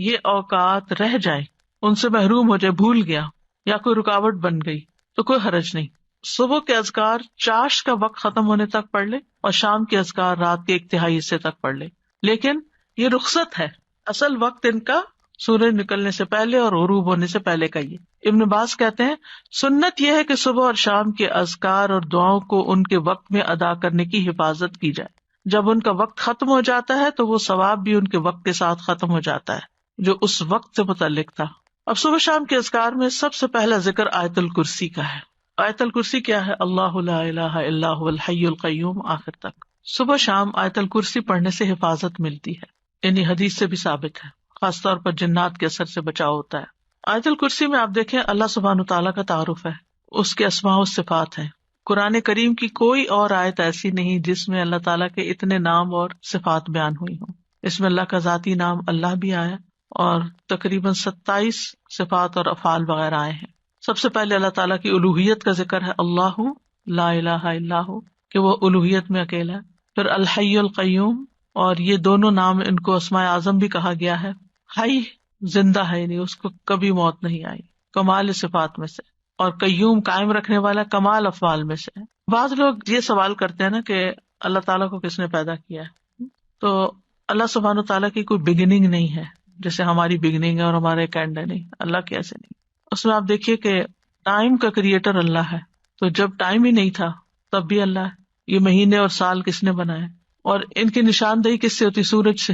یہ اوقات رہ جائیں، ان سے محروم ہو جائے، بھول گیا یا کوئی رکاوٹ بن گئی تو کوئی حرج نہیں. صبح کے اذکار چاشت کا وقت ختم ہونے تک پڑھ لے اور شام کے اذکار رات کے 1/3 حصے تک پڑھ لے، لیکن یہ رخصت ہے، اصل وقت ان کا سورج نکلنے سے پہلے اور غروب ہونے سے پہلے کا. یہ ابن باز کہتے ہیں سنت یہ ہے کہ صبح اور شام کے اذکار اور دعاؤں کو ان کے وقت میں ادا کرنے کی حفاظت کی جائے. جب ان کا وقت ختم ہو جاتا ہے تو وہ ثواب بھی ان کے وقت کے ساتھ ختم ہو جاتا ہے جو اس وقت سے متعلق تھا. اب صبح شام کے اذکار میں سب سے پہلا ذکر آیت الکرسی کا ہے. آیت الکرسی کیا ہے؟ اللہ لا الہ الا هو الحی القیوم آخر تک. صبح شام آیت الکرسی پڑھنے سے حفاظت ملتی ہے، یعنی حدیث سے بھی ثابت ہے، خاص طور پر جنات کے اثر سے بچاؤ ہوتا ہے. آیت الکرسی میں آپ دیکھیں اللہ سبحانہ تعالیٰ کا تعارف ہے، اس کے اسماء و صفات ہیں. قرآن کریم کی کوئی اور آیت ایسی نہیں جس میں اللہ تعالیٰ کے اتنے نام اور صفات بیان ہوئی ہوں. اس میں اللہ کا ذاتی نام اللہ بھی آیا اور تقریباً 27 صفات اور افعال وغیرہ آئے ہیں. سب سے پہلے اللہ تعالیٰ کی الوہیت کا ذکر ہے، اللہ لا الہ الا ہو، کہ وہ الوہیت میں اکیلا ہے. پھر الحی القیوم، اور یہ دونوں نام ان کو اسماء اعظم بھی کہا گیا ہے. حی زندہ ہے، یعنی اس کو کبھی موت نہیں آئی، کمال صفات میں سے، اور قیوم قائم رکھنے والا کمال افعال میں سے. بعض لوگ یہ سوال کرتے ہیں نا کہ اللہ تعالیٰ کو کس نے پیدا کیا ہے، تو اللہ سبحانہ تعالیٰ کی کوئی بگننگ نہیں ہے جیسے ہماری بگننگ ہے اور ہمارا ایک اینڈ ہے. نہیں، اللہ کی ایسے نہیں. اس میں آپ دیکھیے کہ ٹائم کا کریٹر اللہ ہے، تو جب ٹائم ہی نہیں تھا تب بھی اللہ ہے. یہ مہینے اور سال کس نے بنائے، اور ان کی نشاندہی کس سے ہوتی؟ سورج سے.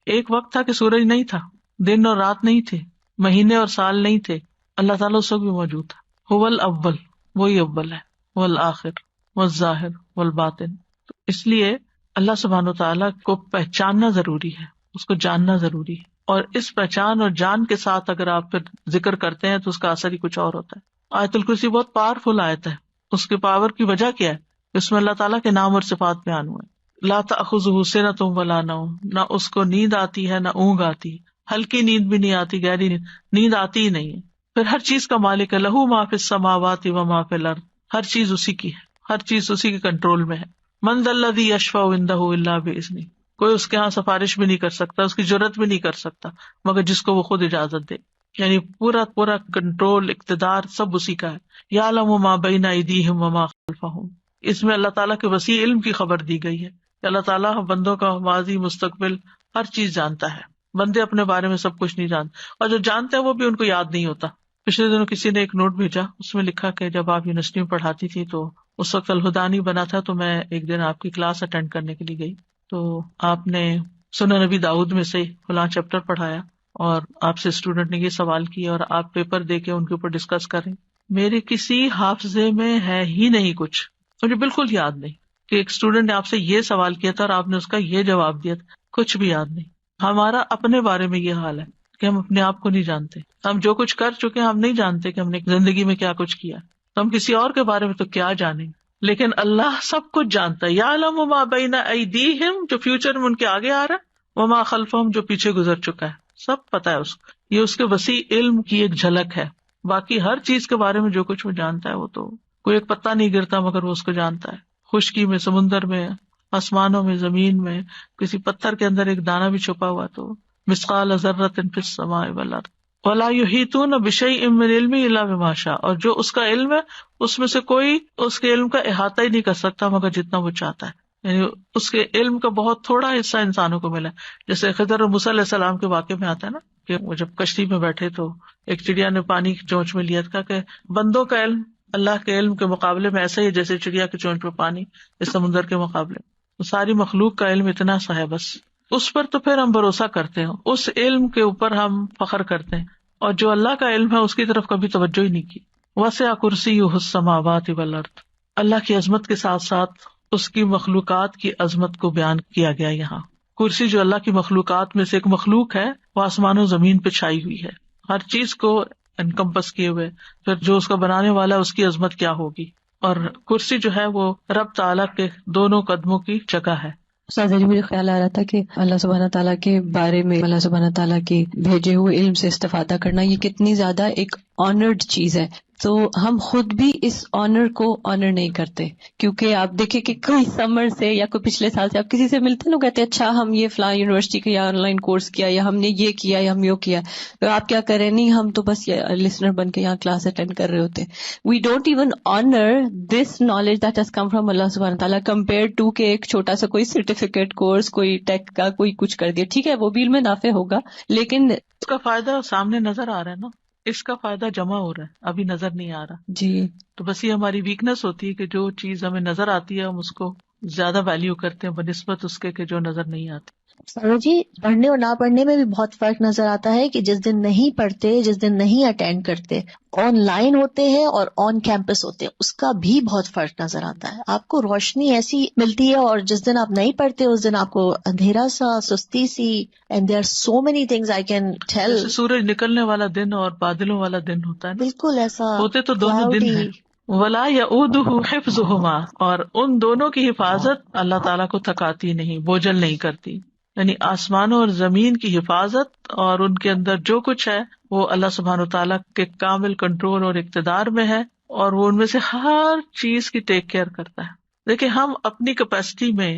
ایک وقت تھا کہ سورج نہیں تھا، دن اور رات نہیں تھے، مہینے اور سال نہیں تھے، اللہ تعالیٰ اس وقت بھی موجود تھا. هو الاول، وہی اول ہے، والآخر والظاہر والباطن. تو اس لیے اللہ سبحانہ وتعالیٰ کو پہچاننا ضروری ہے، اس کو جاننا ضروری ہے، اور اس پہچان اور جان کے ساتھ اگر آپ پھر ذکر کرتے ہیں تو اس کا اثر ہی کچھ اور ہوتا ہے. آیت الکرسی بہت پاورفل آیت ہے. اس کے پاور کی وجہ کیا ہے؟ اس میں اللہ تعالیٰ کے نام اور صفات بیان ہوئے. لا تأخذہ سنۃ ولا نوم، نہ اس کو نیند آتی ہے نہ اونگ آتی، ہلکی نیند بھی نہیں آتی، گہری نیند آتی ہی نہیں ہے. پھر ہر چیز کا مالک ہے، لہو ما فی السماوات و ما فی الارض، ہر چیز اسی کی ہے، ہر چیز اسی کے کنٹرول میں ہے. من ذا الذی یشفع عندہ الا باذنہ، کوئی اس کے ہاں سفارش بھی نہیں کر سکتا، اس کی جرات بھی نہیں کر سکتا مگر جس کو وہ خود اجازت دے. یعنی پورا پورا کنٹرول، اقتدار سب اسی کا ہے. یعلم ما بین ایدیہم وما خلفہم، اس میں اللہ تعالیٰ کے وسیع علم کی خبر دی گئی ہے کہ اللہ تعالیٰ بندوں کا ماضی مستقبل ہر چیز جانتا ہے. بندے اپنے بارے میں سب کچھ نہیں جانتے، اور جو جانتے ہیں وہ بھی ان کو یاد نہیں ہوتا. پچھلے دنوں کسی نے ایک نوٹ بھیجا، اس میں لکھا کہ جب آپ یونیورسٹی میں پڑھاتی تھی تو اس وقت الہدیٰ نہیں بنا تھا، تو میں ایک دن آپ کی کلاس اٹینڈ کرنے کے لیے گئی، تو آپ نے سنن نبی داؤد میں سے فلاں چیپٹر پڑھایا اور آپ سے اسٹوڈنٹ نے یہ سوال کیا اور آپ پیپر دے کے ان کے اوپر ڈسکس کر رہے ہیں. میرے کسی حافظے میں ہے ہی نہیں کچھ، مجھے بالکل یاد نہیں کہ ایک اسٹوڈنٹ نے آپ سے یہ سوال کیا تھا اور آپ نے اس کا یہ جواب دیا تھا، کچھ بھی یاد نہیں. ہمارا اپنے بارے میں یہ حال ہے کہ ہم اپنے آپ کو نہیں جانتے. ہم جو کچھ کر چکے ہم نہیں جانتے کہ ہم نے زندگی میں کیا کچھ کیا، تو ہم کسی اور کے بارے میں تو کیا جانیں. لیکن اللہ سب کچھ جانتا ہے. یعلم ما بین ایدیہم، جو فیوچر میں ان کے آگے آ رہا ہے، وما خلفہم، جو پیچھے گزر چکا ہے، سب پتا ہے اس کو. یہ اس کے وسیع علم کی ایک جھلک ہے. باقی ہر چیز کے بارے میں جو کچھ وہ جانتا ہے، وہ تو کوئی ایک پتا نہیں گرتا مگر وہ اس کو جانتا ہے. خشکی میں، سمندر میں، آسمانوں میں، زمین میں، کسی پتھر کے اندر ایک دانہ بھی چھپا ہوا تو مثقال ذرۃ فی السماء والارض ولا یحیطون بشیء من علمہ الا بما شاء، اور جو اس کا علم ہے اس میں سے کوئی اس کے علم کا احاطہ ہی نہیں کر سکتا مگر جتنا وہ چاہتا ہے. یعنی اس کے علم کا بہت تھوڑا حصہ انسانوں کو ملا. جیسے خضر اور موسیٰ علیہ السلام کے واقعے میں آتا ہے نا کہ وہ جب کشتی میں بیٹھے تو ایک چڑیا نے پانی کی چونچ میں لیا تھا کہ بندوں کا علم اللہ کے علم کے مقابلے میں ایسا ہی جیسے چڑیا کی چونچ میں پانی اس سمندر کے مقابلے. ساری مخلوق کا علم اتنا سا ہے، بس اس پر تو پھر ہم بھروسہ کرتے ہیں، اس علم کے اوپر ہم فخر کرتے ہیں، اور جو اللہ کا علم ہے اس کی طرف کبھی توجہ ہی نہیں کی. وسع کرسیہ السماوات والارض، اللہ کی عظمت کے ساتھ ساتھ اس کی مخلوقات کی عظمت کو بیان کیا گیا. یہاں کرسی جو اللہ کی مخلوقات میں سے ایک مخلوق ہے، وہ آسمان و زمین پہ چھائی ہوئی ہے، ہر چیز کو انکمپس کیے ہوئے. پھر جو اس کا بنانے والا ہے اس کی عظمت کیا ہوگی. اور کرسی جو ہے وہ رب تعالیٰ کے دونوں قدموں کی جگہ ہے. استاذہ جی، مجھے خیال آ رہا تھا کہ اللہ سبحانہ تعالیٰ کے بارے میں، اللہ سبحانہ تعالیٰ کے بھیجے ہوئے علم سے استفادہ کرنا یہ کتنی زیادہ ایک آنرڈ چیز ہے. تو ہم خود بھی اس آنر کو آنر نہیں کرتے، کیونکہ آپ دیکھیں کہ کوئی سمر سے یا کوئی پچھلے سال سے آپ کسی سے ملتے ہیں، لوگ کہتے ہیں اچھا ہم یہ فلاں یونیورسٹی کا یا آن لائن کورس کیا، یا ہم نے یہ کیا، یا ہم یہ کیا. تو آپ کیا کریں؟ نہیں، ہم تو بس لسنر بن کے یہاں کلاس اٹینڈ کر رہے ہوتے ہیں. We don't even honour this knowledge that has come from Allah سبحانہ تعالیٰ کمپیئر ٹو کہ ایک چھوٹا سا کوئی سرٹیفکیٹ کورس، کوئی ٹیک کا کوئی کچھ کر دیا. ٹھیک ہے، وہ بھی علم نافع ہوگا، لیکن اس کا فائدہ سامنے نظر آ رہا ہے نا، اس کا فائدہ جمع ہو رہا ہے، ابھی نظر نہیں آ رہا. جی، تو بس یہ ہماری ویکنس ہوتی ہے کہ جو چیز ہمیں نظر آتی ہے ہم اس کو زیادہ ویلیو کرتے ہیں بنسبت اس کے کہ جو نظر نہیں آتی. سارا جی، پڑھنے اور نہ پڑھنے میں بھی بہت فرق نظر آتا ہے کہ جس دن نہیں پڑھتے، جس دن نہیں اٹینڈ کرتے، آن لائن ہوتے ہیں اور آن کیمپس ہوتے ہیں، اس کا بھی بہت فرق نظر آتا ہے. آپ کو روشنی ایسی ملتی ہے، اور جس دن آپ نہیں پڑھتے اس دن آپ کو اندھیرا سا، سستی سی. And there are so many things I can tell. جیسے سورج نکلنے والا دن اور بادلوں والا دن ہوتا ہے نا، بالکل ایسا ہوتے تو دونوں دن ہیں. ولا یؤودہ حفظہما، اور ان دونوں کی حفاظت اللہ تعالیٰ کو تھکاتی نہیں، بوجھل نہیں کرتی. یعنی آسمانوں اور زمین کی حفاظت اور ان کے اندر جو کچھ ہے وہ اللہ سبحانہ و تعالیٰ کے کامل کنٹرول اور اقتدار میں ہے، اور وہ ان میں سے ہر چیز کی ٹیک کیئر کرتا ہے. دیکھیں ہم اپنی کیپیسٹی میں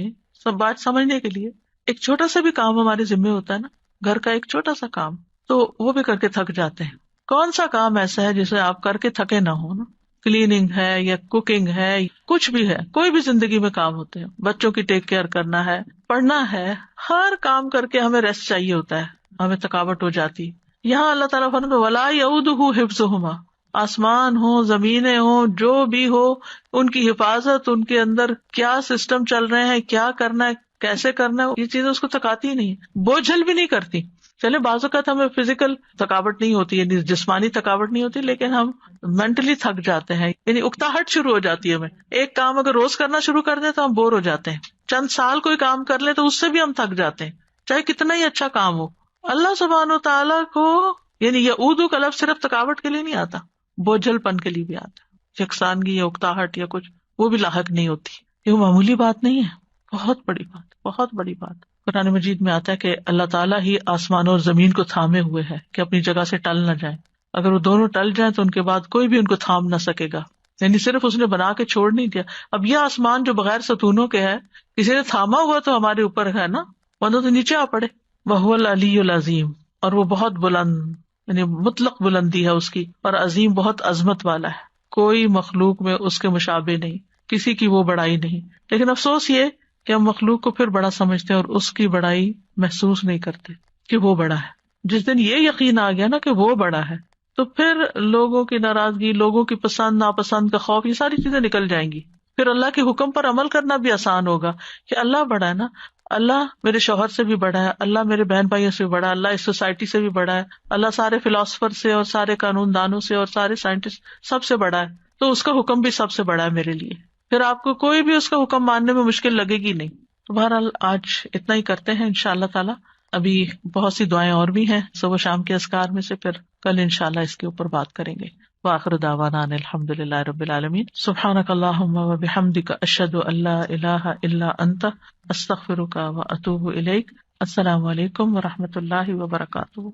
سب بات سمجھنے کے لیے ایک چھوٹا سا بھی کام ہمارے ذمہ ہوتا ہے نا، گھر کا ایک چھوٹا سا کام، تو وہ بھی کر کے تھک جاتے ہیں. کون سا کام ایسا ہے جسے آپ کر کے تھکے نہ ہو نا؟ کلیننگ ہے یا کوکنگ ہے، کچھ بھی ہے، کوئی بھی زندگی میں کام ہوتے ہیں. بچوں کی ٹیک کیئر کرنا ہے، پڑھنا ہے، ہر کام کر کے ہمیں ریسٹ چاہیے ہوتا ہے، ہمیں تھکاوٹ ہو جاتی. یہاں اللہ تعالیٰ فرماتا ہے ولا یؤودہ حفظہما، آسمان ہو، زمینیں ہو، جو بھی ہو، ان کی حفاظت، ان کے اندر کیا سسٹم چل رہے ہیں، کیا کرنا ہے، کیسے کرنا ہے، یہ چیزیں اس کو تھکاتی نہیں، بوجھل بھی نہیں کرتی. چلے بعض اوقات ہمیں فزیکل تھکاوٹ نہیں ہوتی، یعنی جسمانی تھکاوٹ نہیں ہوتی، لیکن ہم مینٹلی تھک جاتے ہیں، یعنی اکتاہٹ شروع ہو جاتی ہے ہمیں. ایک کام اگر روز کرنا شروع کر دیں تو ہم بور ہو جاتے ہیں. چند سال کوئی کام کر لیں تو اس سے بھی ہم تھک جاتے ہیں، چاہے کتنا ہی اچھا کام ہو. اللہ سبحانہ و تعالیٰ کو یعنی یعودو کا لفظ صرف تھکاوٹ کے لیے نہیں آتا، بوجھل پن کے لیے بھی آتا ہے. یکسانگی یا اکتاہٹ یا کچھ وہ بھی لاحق نہیں ہوتی. یہ معمولی بات نہیں ہے، بہت بڑی بات، بہت بڑی بات. قرآن مجید میں آتا ہے کہ اللہ تعالیٰ ہی آسمان اور زمین کو تھامے ہوئے ہے کہ اپنی جگہ سے ٹل نہ جائیں. اگر وہ دونوں ٹل جائیں تو ان کے بعد کوئی بھی ان کو تھام نہ سکے گا. یعنی صرف اس نے بنا کے چھوڑ نہیں دیا. اب یہ آسمان جو بغیر ستونوں کے ہے، کسی نے تھاما ہوا تو ہمارے اوپر ہے نا، ورنہ تو نیچے آ پڑے. وَهُوَ الْعَلِيُّ الْعَظِيمُ، اور وہ بہت بلند، یعنی مطلق بلندی ہے اس کی، اور عظیم بہت عظمت والا ہے. کوئی مخلوق میں اس کے مشابہ نہیں، کسی کی وہ بڑائی نہیں. لیکن افسوس یہ کہ ہم مخلوق کو پھر بڑا سمجھتے ہیں اور اس کی بڑائی محسوس نہیں کرتے کہ وہ بڑا ہے. جس دن یہ یقین آ گیا نا کہ وہ بڑا ہے، تو پھر لوگوں کی ناراضگی، لوگوں کی پسند ناپسند کا خوف، یہ ساری چیزیں نکل جائیں گی. پھر اللہ کے حکم پر عمل کرنا بھی آسان ہوگا کہ اللہ بڑا ہے نا، اللہ میرے شوہر سے بھی بڑا ہے، اللہ میرے بہن بھائیوں سے بھی بڑا ہے، اللہ اس سوسائٹی سے بھی بڑا ہے، اللہ سارے فلاسفر سے اور سارے قانون دانوں سے اور سارے سائنٹسٹ سب سے بڑا ہے، تو اس کا حکم بھی سب سے بڑا ہے میرے لیے. پھر آپ کو کوئی بھی اس کا حکم ماننے میں مشکل لگے گی نہیں. تو بہرحال آج اتنا ہی کرتے ہیں انشاءاللہ تعالی. ابھی بہت سی دعائیں اور بھی ہیں صبح و شام کے اذکار میں سے، پھر کل انشاءاللہ اس کے اوپر بات کریں گے. وآخر دعوانا ان الحمدللہ رب العالمین. سبحانک اللہم وبحمدک، اشہد ان لا الہ الا انت، استغفرک واتوب الیک. السلام علیکم ورحمۃ اللہ وبرکاتہ.